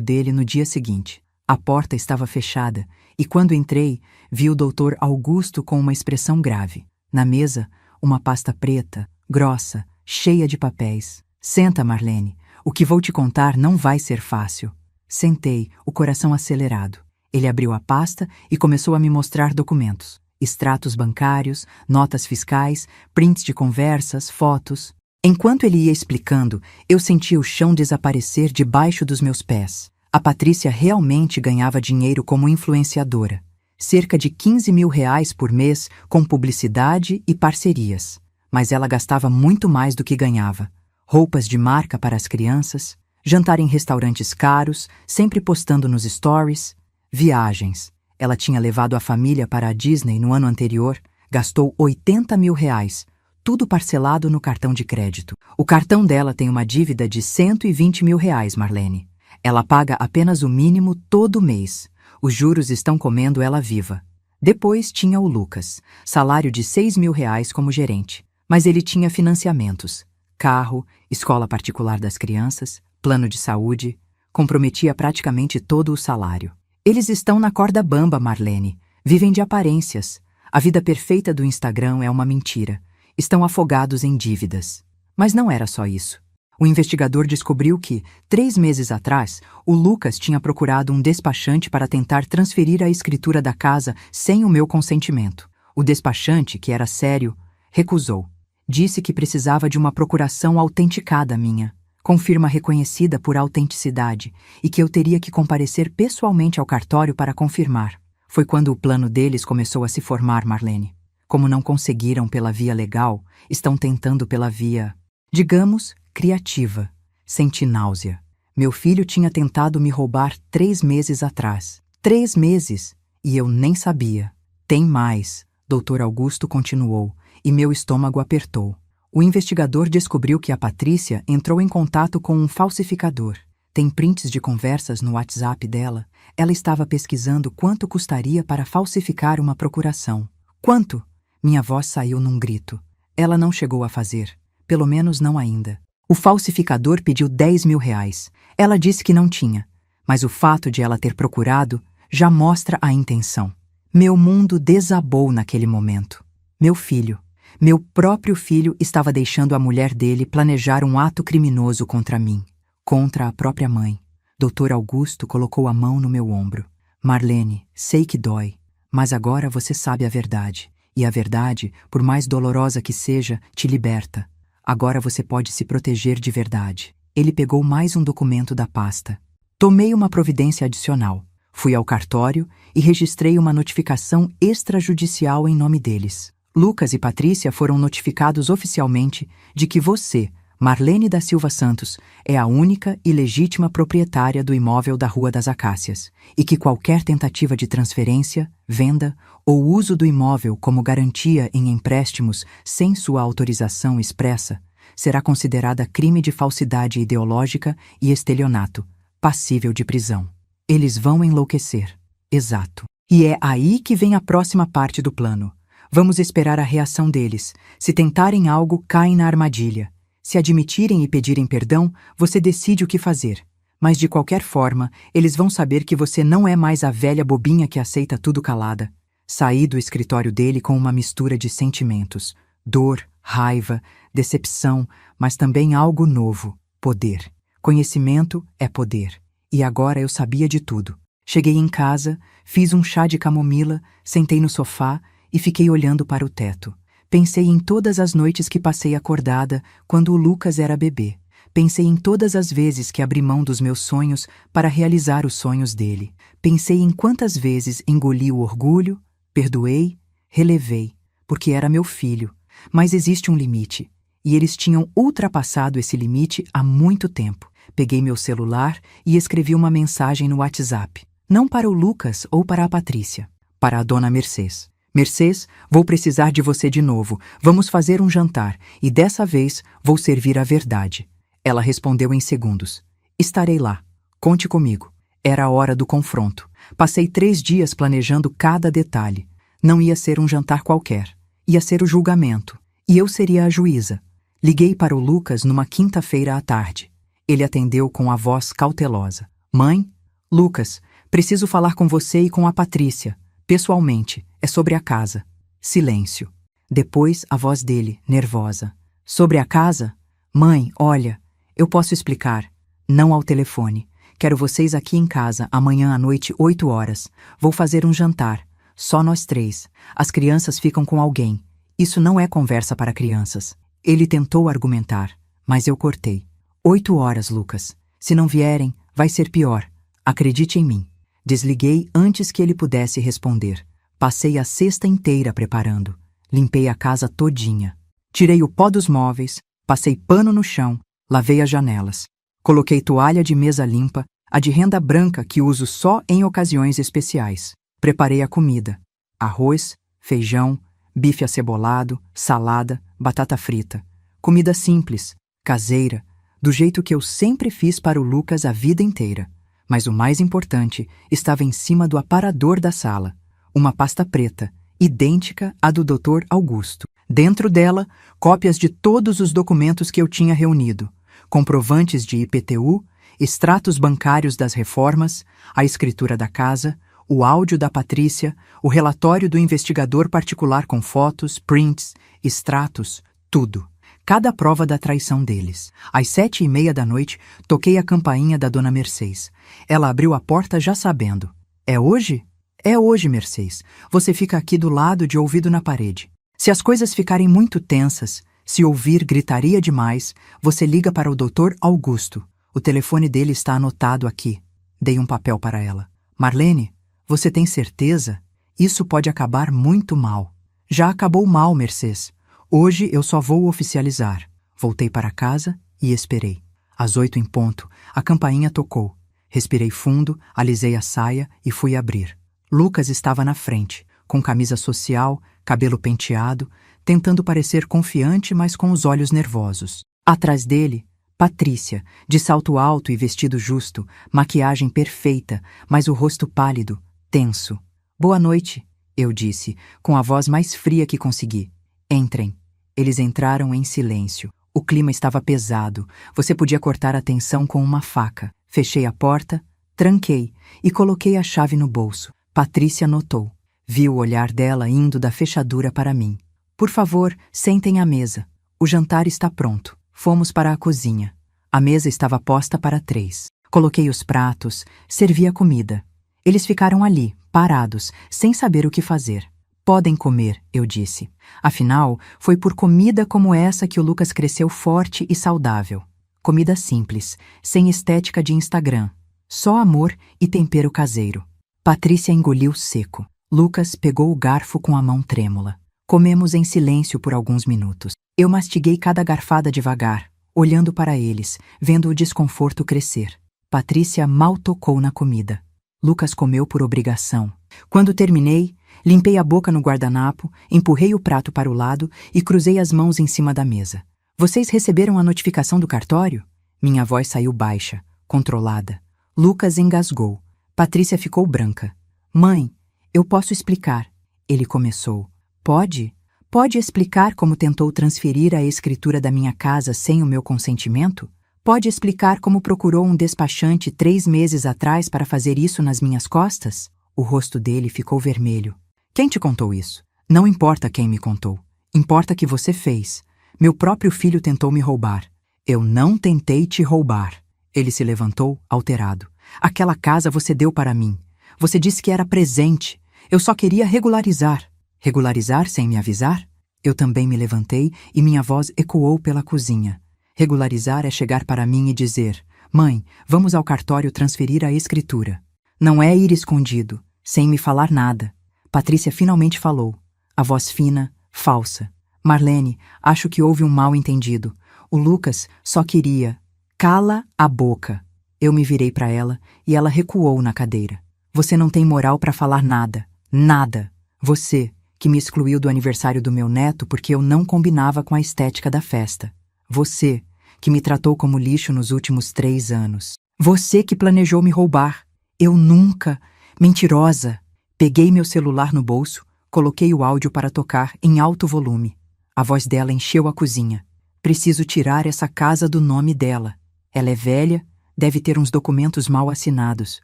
dele no dia seguinte. A porta estava fechada e quando entrei, vi o Dr. Augusto com uma expressão grave. Na mesa, uma pasta preta, grossa, cheia de papéis. Senta, Marlene. O que vou te contar não vai ser fácil. Sentei, o coração acelerado. Ele abriu a pasta e começou a me mostrar documentos. Extratos bancários, notas fiscais, prints de conversas, fotos. Enquanto ele ia explicando, eu sentia o chão desaparecer debaixo dos meus pés. A Patrícia realmente ganhava dinheiro como influenciadora. Cerca de R$ 15.000 por mês com publicidade e parcerias. Mas ela gastava muito mais do que ganhava. Roupas de marca para as crianças, jantar em restaurantes caros, sempre postando nos stories, viagens. Ela tinha levado a família para a Disney no ano anterior, gastou R$ 80.000, tudo parcelado no cartão de crédito. O cartão dela tem uma dívida de R$ 120.000, Marlene. Ela paga apenas o mínimo todo mês. Os juros estão comendo ela viva. Depois tinha o Lucas, salário de R$ 6.000 como gerente. Mas ele tinha financiamentos, carro, escola particular das crianças, plano de saúde. Comprometia praticamente todo o salário. Eles estão na corda bamba, Marlene. Vivem de aparências. A vida perfeita do Instagram é uma mentira. Estão afogados em dívidas. Mas não era só isso. O investigador descobriu que, 3 meses atrás, o Lucas tinha procurado um despachante para tentar transferir a escritura da casa sem o meu consentimento. O despachante, que era sério, recusou. Disse que precisava de uma procuração autenticada minha, com firma reconhecida por autenticidade, e que eu teria que comparecer pessoalmente ao cartório para confirmar. Foi quando o plano deles começou a se formar, Marlene. Como não conseguiram pela via legal, estão tentando pela via, digamos, criativa. Senti náusea. Meu filho tinha tentado me roubar 3 meses atrás. 3 meses! E eu nem sabia. Tem mais, Dr. Augusto continuou, e meu estômago apertou. O investigador descobriu que a Patrícia entrou em contato com um falsificador. Tem prints de conversas no WhatsApp dela. Ela estava pesquisando quanto custaria para falsificar uma procuração. Quanto? Minha voz saiu num grito. Ela não chegou a fazer. Pelo menos não ainda. O falsificador pediu 10 mil reais. Ela disse que não tinha. Mas o fato de ela ter procurado já mostra a intenção. Meu mundo desabou naquele momento. Meu filho, meu próprio filho, estava deixando a mulher dele planejar um ato criminoso contra mim. Contra a própria mãe. Dr. Augusto colocou a mão no meu ombro. Marlene, sei que dói, mas agora você sabe a verdade. E a verdade, por mais dolorosa que seja, te liberta. Agora você pode se proteger de verdade. Ele pegou mais um documento da pasta. Tomei uma providência adicional. Fui ao cartório e registrei uma notificação extrajudicial em nome deles. Lucas e Patrícia foram notificados oficialmente de que você, Marlene da Silva Santos, é a única e legítima proprietária do imóvel da Rua das Acácias e que qualquer tentativa de transferência, venda ou uso do imóvel como garantia em empréstimos sem sua autorização expressa será considerada crime de falsidade ideológica e estelionato, passível de prisão. Eles vão enlouquecer. Exato. E é aí que vem a próxima parte do plano. Vamos esperar a reação deles. Se tentarem algo, caem na armadilha. Se admitirem e pedirem perdão, você decide o que fazer. Mas de qualquer forma, eles vão saber que você não é mais a velha bobinha que aceita tudo calada. Saí do escritório dele com uma mistura de sentimentos. Dor, raiva, decepção, mas também algo novo. Poder. Conhecimento é poder. E agora eu sabia de tudo. Cheguei em casa, fiz um chá de camomila, sentei no sofá e fiquei olhando para o teto. Pensei em todas as noites que passei acordada quando o Lucas era bebê. Pensei em todas as vezes que abri mão dos meus sonhos para realizar os sonhos dele. Pensei em quantas vezes engoli o orgulho, perdoei, relevei, porque era meu filho. Mas existe um limite, e eles tinham ultrapassado esse limite há muito tempo. Peguei meu celular e escrevi uma mensagem no WhatsApp. Não para o Lucas ou para a Patrícia, para a dona Mercês. Mercês, vou precisar de você de novo. Vamos fazer um jantar e dessa vez vou servir a verdade. Ela respondeu em segundos. Estarei lá. Conte comigo. Era a hora do confronto. Passei 3 dias planejando cada detalhe. Não ia ser um jantar qualquer. Ia ser o julgamento. E eu seria a juíza. Liguei para o Lucas numa quinta-feira à tarde. Ele atendeu com a voz cautelosa. Mãe? Lucas, preciso falar com você e com a Patrícia. Pessoalmente. É sobre a casa. Silêncio. Depois, a voz dele, nervosa. Sobre a casa? Mãe, olha, eu posso explicar. Não ao telefone. Quero vocês aqui em casa, amanhã à noite, 8 horas. Vou fazer um jantar. Só nós 3. As crianças ficam com alguém. Isso não é conversa para crianças. Ele tentou argumentar, mas eu cortei. 8 horas, Lucas. Se não vierem, vai ser pior. Acredite em mim. Desliguei antes que ele pudesse responder. Passei a sexta inteira preparando. Limpei a casa todinha. Tirei o pó dos móveis, passei pano no chão, lavei as janelas. Coloquei toalha de mesa limpa, a de renda branca que uso só em ocasiões especiais. Preparei a comida. Arroz, feijão, bife acebolado, salada, batata frita. Comida simples, caseira, do jeito que eu sempre fiz para o Lucas a vida inteira. Mas o mais importante estava em cima do aparador da sala. Uma pasta preta, idêntica à do Dr. Augusto. Dentro dela, cópias de todos os documentos que eu tinha reunido, comprovantes de IPTU extratos bancários das reformas, a escritura da casa, o áudio da Patrícia, o relatório do investigador particular com fotos, prints, extratos, tudo. Cada prova da traição deles. Às 7:30 da noite, toquei a campainha da dona Mercedes. Ela abriu a porta já sabendo. É hoje? É hoje, Mercedes. Você fica aqui do lado de ouvido na parede. Se as coisas ficarem muito tensas, se ouvir gritaria demais, você liga para o Dr. Augusto. O telefone dele está anotado aqui. Dei um papel para ela. Marlene, você tem certeza? Isso pode acabar muito mal. Já acabou mal, Mercedes. Hoje eu só vou oficializar. Voltei para casa e esperei. Às 8 em ponto, a campainha tocou. Respirei fundo, alisei a saia e fui abrir. Lucas estava na frente, com camisa social, cabelo penteado, tentando parecer confiante, mas com os olhos nervosos. Atrás dele, Patrícia, de salto alto e vestido justo, maquiagem perfeita, mas o rosto pálido, tenso. Boa noite, eu disse, com a voz mais fria que consegui. Entrem. Eles entraram em silêncio. O clima estava pesado. Você podia cortar a tensão com uma faca. Fechei a porta, tranquei e coloquei a chave no bolso. Patrícia notou. Viu o olhar dela indo da fechadura para mim. Por favor, sentem à mesa. O jantar está pronto. Fomos para a cozinha. A mesa estava posta para 3. Coloquei os pratos, servi a comida. Eles ficaram ali, parados, sem saber o que fazer. Podem comer, eu disse. Afinal, foi por comida como essa que o Lucas cresceu forte e saudável. Comida simples, sem estética de Instagram. Só amor e tempero caseiro. Patrícia engoliu seco. Lucas pegou o garfo com a mão trêmula. Comemos em silêncio por alguns minutos. Eu mastiguei cada garfada devagar, olhando para eles, vendo o desconforto crescer. Patrícia mal tocou na comida. Lucas comeu por obrigação. Quando terminei, limpei a boca no guardanapo, empurrei o prato para o lado e cruzei as mãos em cima da mesa. Vocês receberam a notificação do cartório? Minha voz saiu baixa, controlada. Lucas engasgou. Patrícia ficou branca. Mãe, eu posso explicar. Ele começou. Pode? Pode explicar como tentou transferir a escritura da minha casa sem o meu consentimento? Pode explicar como procurou um despachante 3 meses atrás para fazer isso nas minhas costas? O rosto dele ficou vermelho. Quem te contou isso? Não importa quem me contou. Importa que você fez. Meu próprio filho tentou me roubar. Eu não tentei te roubar. Ele se levantou, alterado. Aquela casa você deu para mim. Você disse que era presente. Eu só queria regularizar. Regularizar sem me avisar? Eu também me levantei e minha voz ecoou pela cozinha. Regularizar é chegar para mim e dizer: Mãe, vamos ao cartório transferir a escritura. Não é ir escondido, sem me falar nada. Patrícia finalmente falou. A voz fina, falsa. Marlene, acho que houve um mal-entendido. O Lucas só queria... Cala a boca. Eu me virei para ela e ela recuou na cadeira. Você não tem moral para falar nada. Nada. Você, que me excluiu do aniversário do meu neto porque eu não combinava com a estética da festa. Você, que me tratou como lixo nos últimos 3 anos. Você que planejou me roubar. Eu nunca... Mentirosa. Peguei meu celular no bolso, coloquei o áudio para tocar em alto volume. A voz dela encheu a cozinha. Preciso tirar essa casa do nome dela. Ela é velha, deve ter uns documentos mal assinados.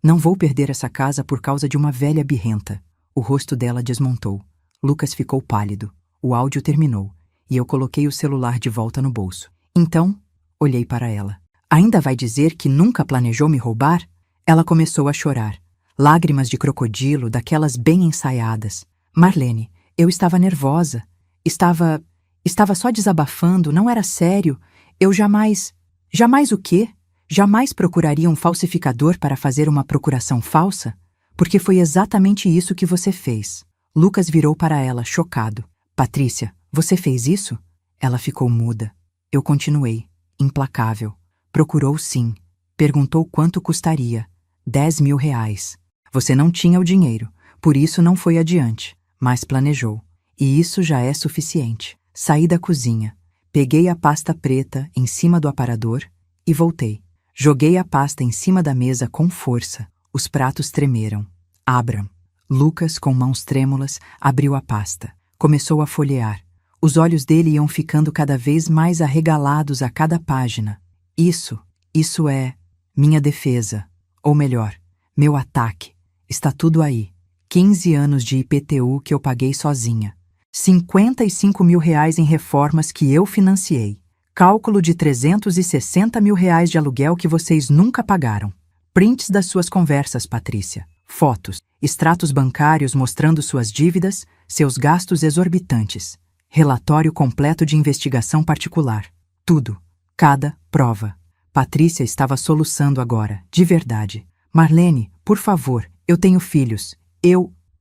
Não vou perder essa casa por causa de uma velha birrenta. O rosto dela desmontou. Lucas ficou pálido. O áudio terminou, e eu coloquei o celular de volta no bolso. Então, olhei para ela. Ainda vai dizer que nunca planejou me roubar? Ela começou a chorar. Lágrimas de crocodilo, daquelas bem ensaiadas. Marlene, eu estava nervosa. Estava só desabafando, não era sério. Eu jamais... Jamais o quê? Jamais procuraria um falsificador para fazer uma procuração falsa? Porque foi exatamente isso que você fez. Lucas virou para ela, chocado. Patrícia, você fez isso? Ela ficou muda. Eu continuei, implacável. Procurou sim. Perguntou quanto custaria. 10.000 reais. Você não tinha o dinheiro, por isso não foi adiante, mas planejou. E isso já é suficiente. Saí da cozinha. Peguei a pasta preta em cima do aparador e voltei. Joguei a pasta em cima da mesa com força. Os pratos tremeram. Abram. Lucas, com mãos trêmulas, abriu a pasta. Começou a folhear. Os olhos dele iam ficando cada vez mais arregalados a cada página. Isso é... minha defesa, ou melhor, meu ataque. Está tudo aí. 15 anos de IPTU que eu paguei sozinha. 55 mil reais em reformas que eu financiei. Cálculo de 360 mil reais de aluguel que vocês nunca pagaram. Prints das suas conversas, Patrícia. Fotos, extratos bancários mostrando suas dívidas, seus gastos exorbitantes. Relatório completo de investigação particular. Tudo. Cada prova. Patrícia estava soluçando agora, de verdade. Marlene, por favor, eu tenho filhos.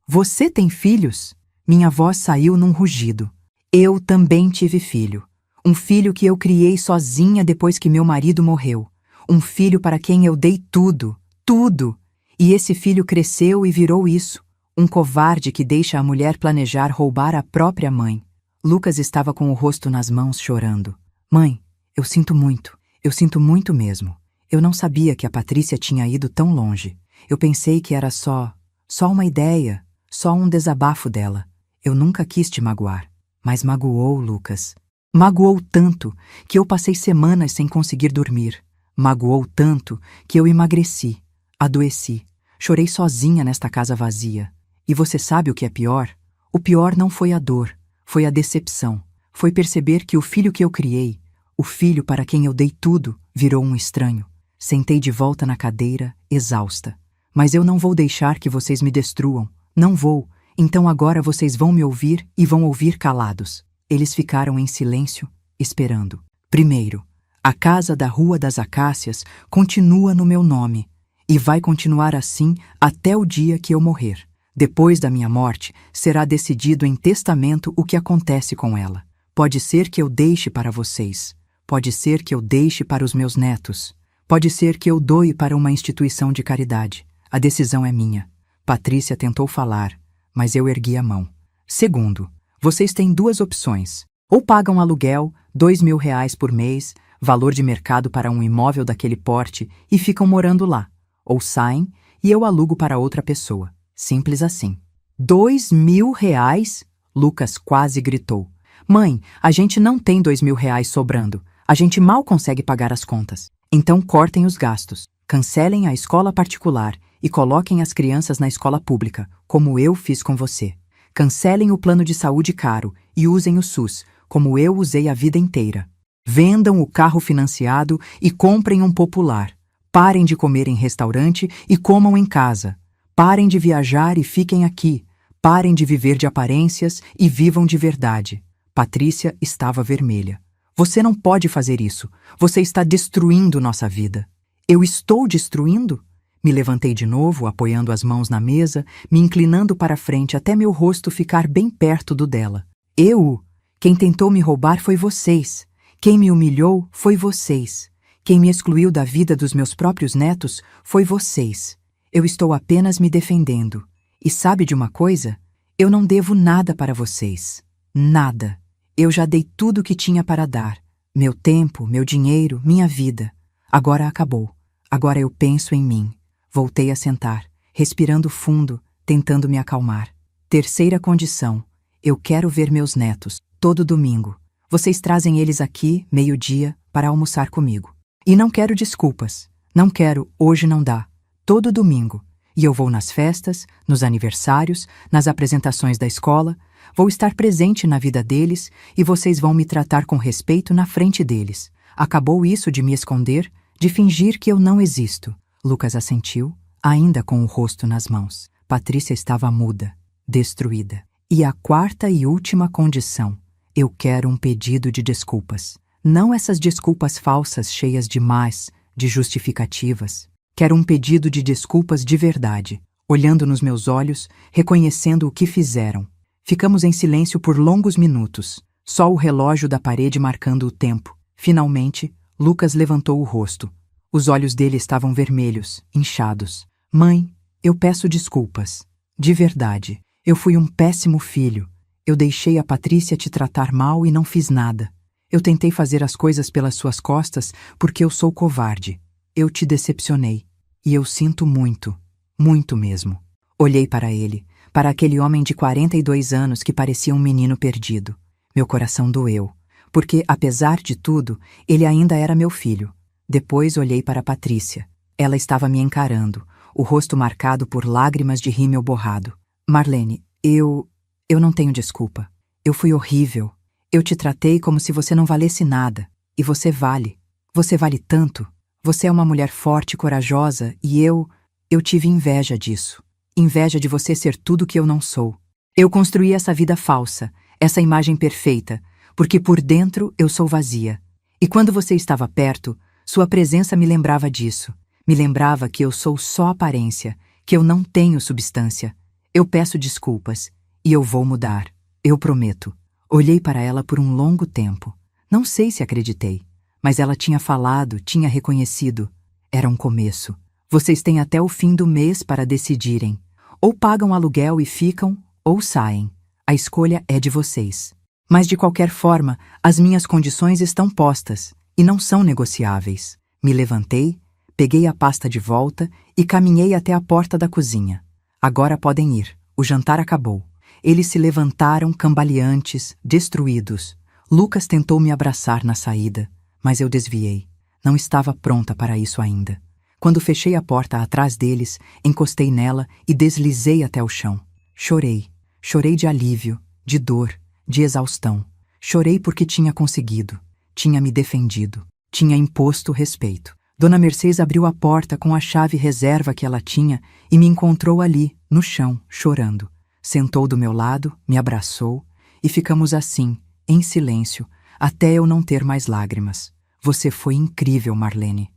Você tem filhos? Minha voz saiu num rugido. Eu também tive filho. Um filho que eu criei sozinha depois que meu marido morreu. Um filho para quem eu dei tudo, tudo. E esse filho cresceu e virou isso. Um covarde que deixa a mulher planejar roubar a própria mãe. Lucas estava com o rosto nas mãos chorando. Mãe, eu sinto muito mesmo. Eu não sabia que a Patrícia tinha ido tão longe. Eu pensei que era só uma ideia, só um desabafo dela. Eu nunca quis te magoar. Mas magoou, Lucas. Magoou tanto que eu passei semanas sem conseguir dormir. Magoou tanto que eu emagreci, adoeci. Chorei sozinha nesta casa vazia. E você sabe o que é pior? O pior não foi a dor, foi a decepção. Foi perceber que o filho que eu criei, o filho para quem eu dei tudo, virou um estranho. Sentei de volta na cadeira, exausta. Mas eu não vou deixar que vocês me destruam. Não vou. Então agora vocês vão me ouvir e vão ouvir calados. Eles ficaram em silêncio, esperando. Primeiro, a casa da Rua das Acácias continua no meu nome e vai continuar assim até o dia que eu morrer. Depois da minha morte, será decidido em testamento o que acontece com ela. Pode ser que eu deixe para vocês. Pode ser que eu deixe para os meus netos. Pode ser que eu doe para uma instituição de caridade. A decisão é minha. Patrícia tentou falar, mas eu ergui a mão. Segundo, vocês têm duas opções. Ou pagam aluguel, 2.000 reais por mês, valor de mercado para um imóvel daquele porte, e ficam morando lá. Ou saem e eu alugo para outra pessoa. Simples assim. 2.000 reais? Lucas quase gritou. Mãe, a gente não tem 2.000 reais sobrando. A gente mal consegue pagar as contas. Então cortem os gastos. Cancelem a escola particular e coloquem as crianças na escola pública, como eu fiz com você. Cancelem o plano de saúde caro e usem o SUS, como eu usei a vida inteira. Vendam o carro financiado e comprem um popular. Parem de comer em restaurante e comam em casa. Parem de viajar e fiquem aqui. Parem de viver de aparências e vivam de verdade. Patrícia estava vermelha. Você não pode fazer isso. Você está destruindo nossa vida. Eu estou destruindo? Me levantei de novo, apoiando as mãos na mesa, me inclinando para frente até meu rosto ficar bem perto do dela. Quem tentou me roubar foi vocês. Quem me humilhou foi vocês. Quem me excluiu da vida dos meus próprios netos foi vocês. Eu estou apenas me defendendo. E sabe de uma coisa? Eu não devo nada para vocês. Nada. Eu já dei tudo o que tinha para dar. Meu tempo, meu dinheiro, minha vida. Agora acabou. Agora eu penso em mim. Voltei a sentar, respirando fundo, tentando me acalmar. Terceira condição. Eu quero ver meus netos, todo domingo. Vocês trazem eles aqui, meio-dia, para almoçar comigo. E não quero desculpas. Não quero, hoje não dá. Todo domingo. E eu vou nas festas, nos aniversários, nas apresentações da escola. Vou estar presente na vida deles e vocês vão me tratar com respeito na frente deles. Acabou isso de me esconder, de fingir que eu não existo. Lucas assentiu, ainda com o rosto nas mãos. Patrícia estava muda, destruída. E a quarta e última condição. Eu quero um pedido de desculpas. Não essas desculpas falsas cheias de mas, de justificativas. Quero um pedido de desculpas de verdade, olhando nos meus olhos, reconhecendo o que fizeram. Ficamos em silêncio por longos minutos, só o relógio da parede marcando o tempo. Finalmente, Lucas levantou o rosto. Os olhos dele estavam vermelhos, inchados. Mãe, eu peço desculpas. De verdade. Eu fui um péssimo filho. Eu deixei a Patrícia te tratar mal e não fiz nada. Eu tentei fazer as coisas pelas suas costas porque eu sou covarde. Eu te decepcionei. E eu sinto muito, muito mesmo. Olhei para ele, para aquele homem de 42 anos que parecia um menino perdido. Meu coração doeu, porque, apesar de tudo, ele ainda era meu filho. Depois olhei para Patrícia. Ela estava me encarando, o rosto marcado por lágrimas de rímel borrado. Marlene, eu não tenho desculpa. Eu fui horrível. Eu te tratei como se você não valesse nada. E você vale. Você vale tanto. Você é uma mulher forte e corajosa e eu tive inveja disso. Inveja de você ser tudo que eu não sou. Eu construí essa vida falsa, essa imagem perfeita, porque por dentro eu sou vazia. E quando você estava perto, sua presença me lembrava disso. Me lembrava que eu sou só aparência, que eu não tenho substância. Eu peço desculpas, e eu vou mudar. Eu prometo. Olhei para ela por um longo tempo. Não sei se acreditei, mas ela tinha falado, tinha reconhecido. Era um começo. Vocês têm até o fim do mês para decidirem. Ou pagam aluguel e ficam, ou saem. A escolha é de vocês. Mas de qualquer forma, as minhas condições estão postas, e não são negociáveis. Me levantei, peguei a pasta de volta e caminhei até a porta da cozinha. Agora podem ir. O jantar acabou. Eles se levantaram cambaleantes, destruídos. Lucas tentou me abraçar na saída, mas eu desviei. Não estava pronta para isso ainda. Quando fechei a porta atrás deles, encostei nela e deslizei até o chão. Chorei. Chorei de alívio, de dor, de exaustão. Chorei porque tinha conseguido. Tinha me defendido. Tinha imposto respeito. Dona Mercedes abriu a porta com a chave reserva que ela tinha e me encontrou ali, no chão, chorando. Sentou do meu lado, me abraçou e ficamos assim, em silêncio, até eu não ter mais lágrimas. Você foi incrível, Marlene.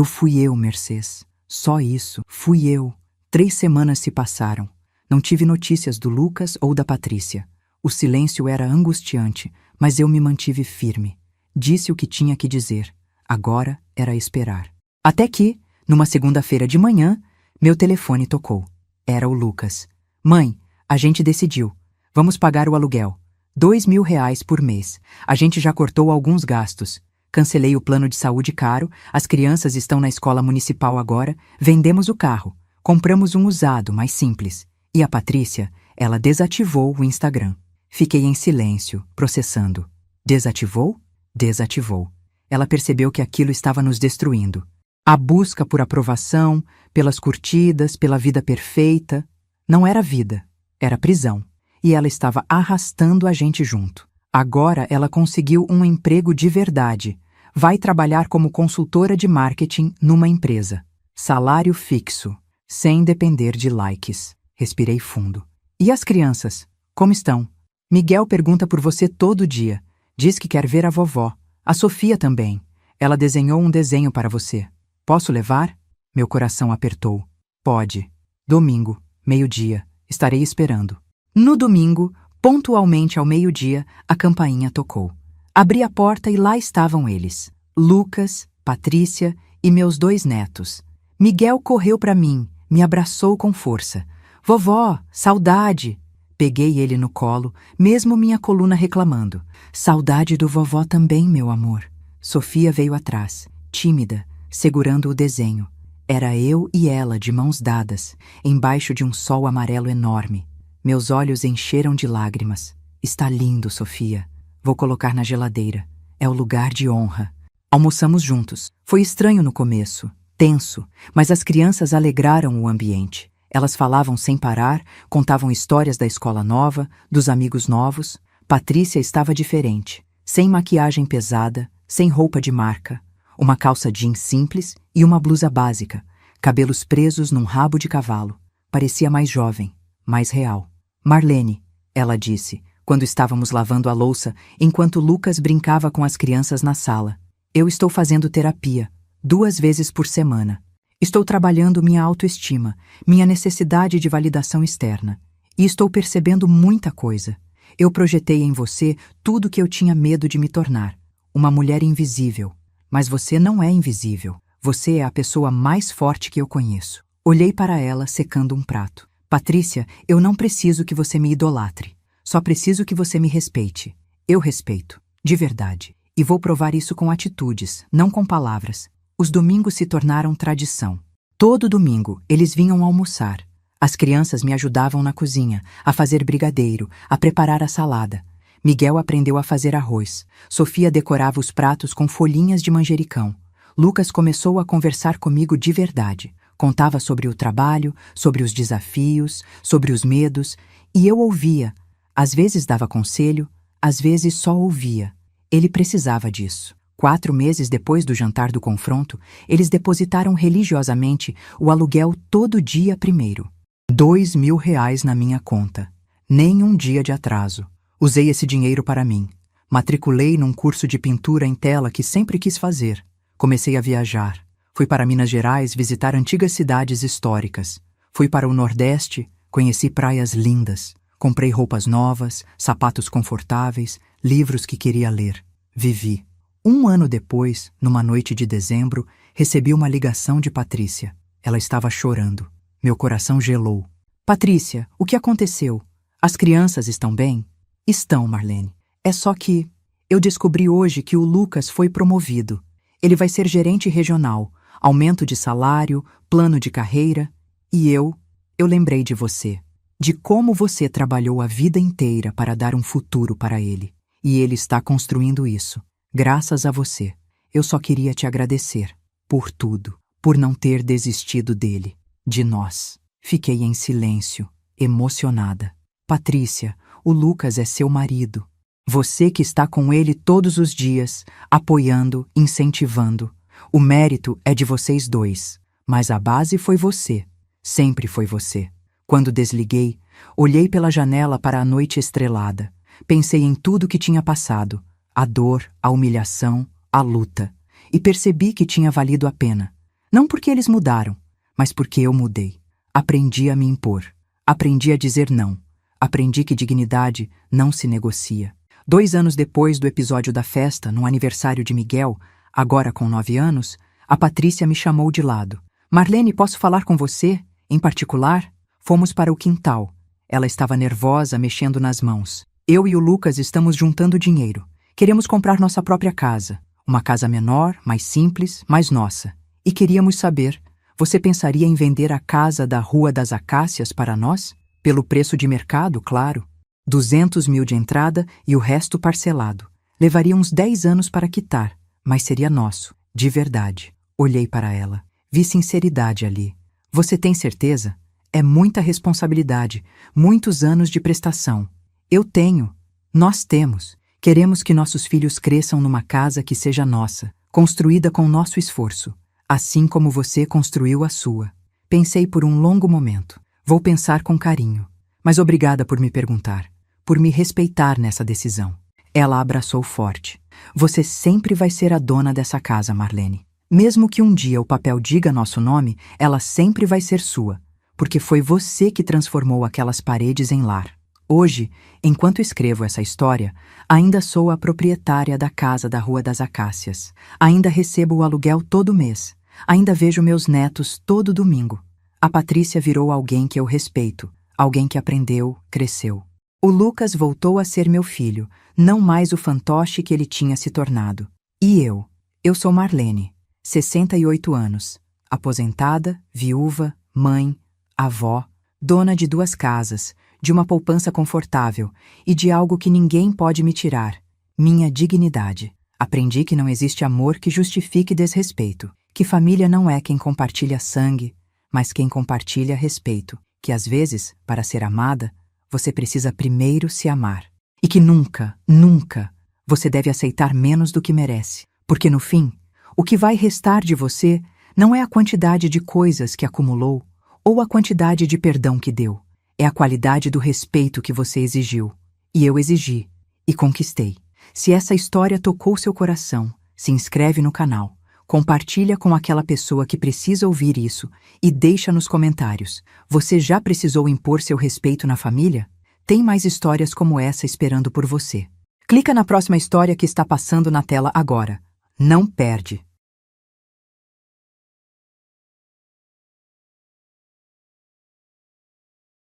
Fui eu, Mercedes. Só isso, fui eu. 3 semanas se passaram. Não tive notícias do Lucas ou da Patrícia. O silêncio era angustiante, mas eu me mantive firme. Disse o que tinha que dizer. Agora era esperar. Até que, numa segunda-feira de manhã, meu telefone tocou. Era o Lucas. Mãe, a gente decidiu. Vamos pagar o aluguel. R$ 2.000 por mês. A gente já cortou alguns gastos. Cancelei o plano de saúde caro, as crianças estão na escola municipal agora, vendemos o carro. Compramos um usado, mais simples. E a Patrícia, ela desativou o Instagram. Fiquei em silêncio, processando. Desativou? Desativou. Ela percebeu que aquilo estava nos destruindo. A busca por aprovação, pelas curtidas, pela vida perfeita. Não era vida, era prisão. E ela estava arrastando a gente junto. Agora ela conseguiu um emprego de verdade. Vai trabalhar como consultora de marketing numa empresa. Salário fixo, sem depender de likes. Respirei fundo. E as crianças? Como estão? Miguel pergunta por você todo dia. Diz que quer ver a vovó. A Sofia também. Ela desenhou um desenho para você. Posso levar? Meu coração apertou. Pode. Domingo, 12h. Estarei esperando. No domingo, pontualmente ao 12h, a campainha tocou. Abri a porta e lá estavam eles. Lucas, Patrícia e meus 2 netos. Miguel correu para mim, me abraçou com força. Vovó, saudade! Peguei ele no colo, mesmo minha coluna reclamando. Saudade do vovó também, meu amor. Sofia veio atrás, tímida, segurando o desenho. Era eu e ela de mãos dadas, embaixo de um sol amarelo enorme. Meus olhos encheram de lágrimas. Está lindo, Sofia. Vou colocar na geladeira. É o lugar de honra. Almoçamos juntos. Foi estranho no começo, tenso, mas as crianças alegraram o ambiente. Elas falavam sem parar, contavam histórias da escola nova, dos amigos novos. Patrícia estava diferente, sem maquiagem pesada, sem roupa de marca, uma calça jeans simples e uma blusa básica, cabelos presos num rabo de cavalo. Parecia mais jovem, mais real. Marlene, ela disse, quando estávamos lavando a louça, enquanto Lucas brincava com as crianças na sala. Eu estou fazendo terapia, 2 vezes por semana. Estou trabalhando minha autoestima, minha necessidade de validação externa. E estou percebendo muita coisa. Eu projetei em você tudo que eu tinha medo de me tornar. Uma mulher invisível. Mas você não é invisível. Você é a pessoa mais forte que eu conheço. Olhei para ela, secando um prato. Patrícia, eu não preciso que você me idolatre. Só preciso que você me respeite. Eu respeito, de verdade. E vou provar isso com atitudes, não com palavras. Os domingos se tornaram tradição. Todo domingo, eles vinham almoçar. As crianças me ajudavam na cozinha, a fazer brigadeiro, a preparar a salada. Miguel aprendeu a fazer arroz. Sofia decorava os pratos com folhinhas de manjericão. Lucas começou a conversar comigo de verdade. Contava sobre o trabalho, sobre os desafios, sobre os medos, e eu ouvia. Às vezes dava conselho, às vezes só ouvia. Ele precisava disso. 4 meses depois do jantar do confronto, eles depositaram religiosamente o aluguel todo dia primeiro. R$ 2.000 na minha conta. Nem um dia de atraso. Usei esse dinheiro para mim. Matriculei num curso de pintura em tela que sempre quis fazer. Comecei a viajar. Fui para Minas Gerais visitar antigas cidades históricas. Fui para o Nordeste, conheci praias lindas. Comprei roupas novas, sapatos confortáveis, livros que queria ler. Vivi. 1 ano depois, numa noite de dezembro, recebi uma ligação de Patrícia. Ela estava chorando. Meu coração gelou. Patrícia, o que aconteceu? As crianças estão bem? Estão, Marlene. É só que eu descobri hoje que o Lucas foi promovido. Ele vai ser gerente regional, aumento de salário, plano de carreira. E eu lembrei de você, de como você trabalhou a vida inteira para dar um futuro para ele. E ele está construindo isso, graças a você. Eu só queria te agradecer por tudo, por não ter desistido dele, de nós. Fiquei em silêncio, emocionada. Patrícia, o Lucas é seu marido. Você que está com ele todos os dias, apoiando, incentivando. O mérito é de vocês dois, mas a base foi você. Sempre foi você. Quando desliguei, olhei pela janela para a noite estrelada. Pensei em tudo que tinha passado, a dor, a humilhação, a luta, e percebi que tinha valido a pena. Não porque eles mudaram, mas porque eu mudei. Aprendi a me impor. Aprendi a dizer não. Aprendi que dignidade não se negocia. 2 anos depois do episódio da festa, no aniversário de Miguel, agora com 9 anos, a Patrícia me chamou de lado. Marlene, posso falar com você? Em particular? Fomos para o quintal. Ela estava nervosa, mexendo nas mãos. Eu e o Lucas estamos juntando dinheiro. Queremos comprar nossa própria casa. Uma casa menor, mais simples, mais nossa. E queríamos saber, você pensaria em vender a casa da Rua das Acácias para nós? Pelo preço de mercado, claro. 200 mil de entrada e o resto parcelado. Levaria uns 10 anos para quitar, mas seria nosso, de verdade. Olhei para ela. Vi sinceridade ali. Você tem certeza? É muita responsabilidade, muitos anos de prestação. Eu tenho. Nós temos. Queremos que nossos filhos cresçam numa casa que seja nossa, construída com nosso esforço, assim como você construiu a sua. Pensei por um longo momento. Vou pensar com carinho. Mas obrigada por me perguntar, por me respeitar nessa decisão. Ela abraçou forte. Você sempre vai ser a dona dessa casa, Marlene. Mesmo que um dia o papel diga nosso nome, ela sempre vai ser sua, porque foi você que transformou aquelas paredes em lar. Hoje, enquanto escrevo essa história, ainda sou a proprietária da casa da Rua das Acácias. Ainda recebo o aluguel todo mês. Ainda vejo meus netos todo domingo. A Patrícia virou alguém que eu respeito, alguém que aprendeu, cresceu. O Lucas voltou a ser meu filho, não mais o fantoche que ele tinha se tornado. E eu sou Marlene, 68 anos, aposentada, viúva, mãe, avó, dona de 2 casas, de uma poupança confortável e de algo que ninguém pode me tirar, minha dignidade. Aprendi que não existe amor que justifique desrespeito, que família não é quem compartilha sangue, mas quem compartilha respeito, que às vezes, para ser amada, você precisa primeiro se amar. E que nunca, nunca, você deve aceitar menos do que merece, porque no fim, o que vai restar de você não é a quantidade de coisas que acumulou ou a quantidade de perdão que deu, é a qualidade do respeito que você exigiu. E eu exigi, e conquistei. Se essa história tocou seu coração, se inscreve no canal. Compartilha com aquela pessoa que precisa ouvir isso e deixa nos comentários. Você já precisou impor seu respeito na família? Tem mais histórias como essa esperando por você. Clica na próxima história que está passando na tela agora. Não perde!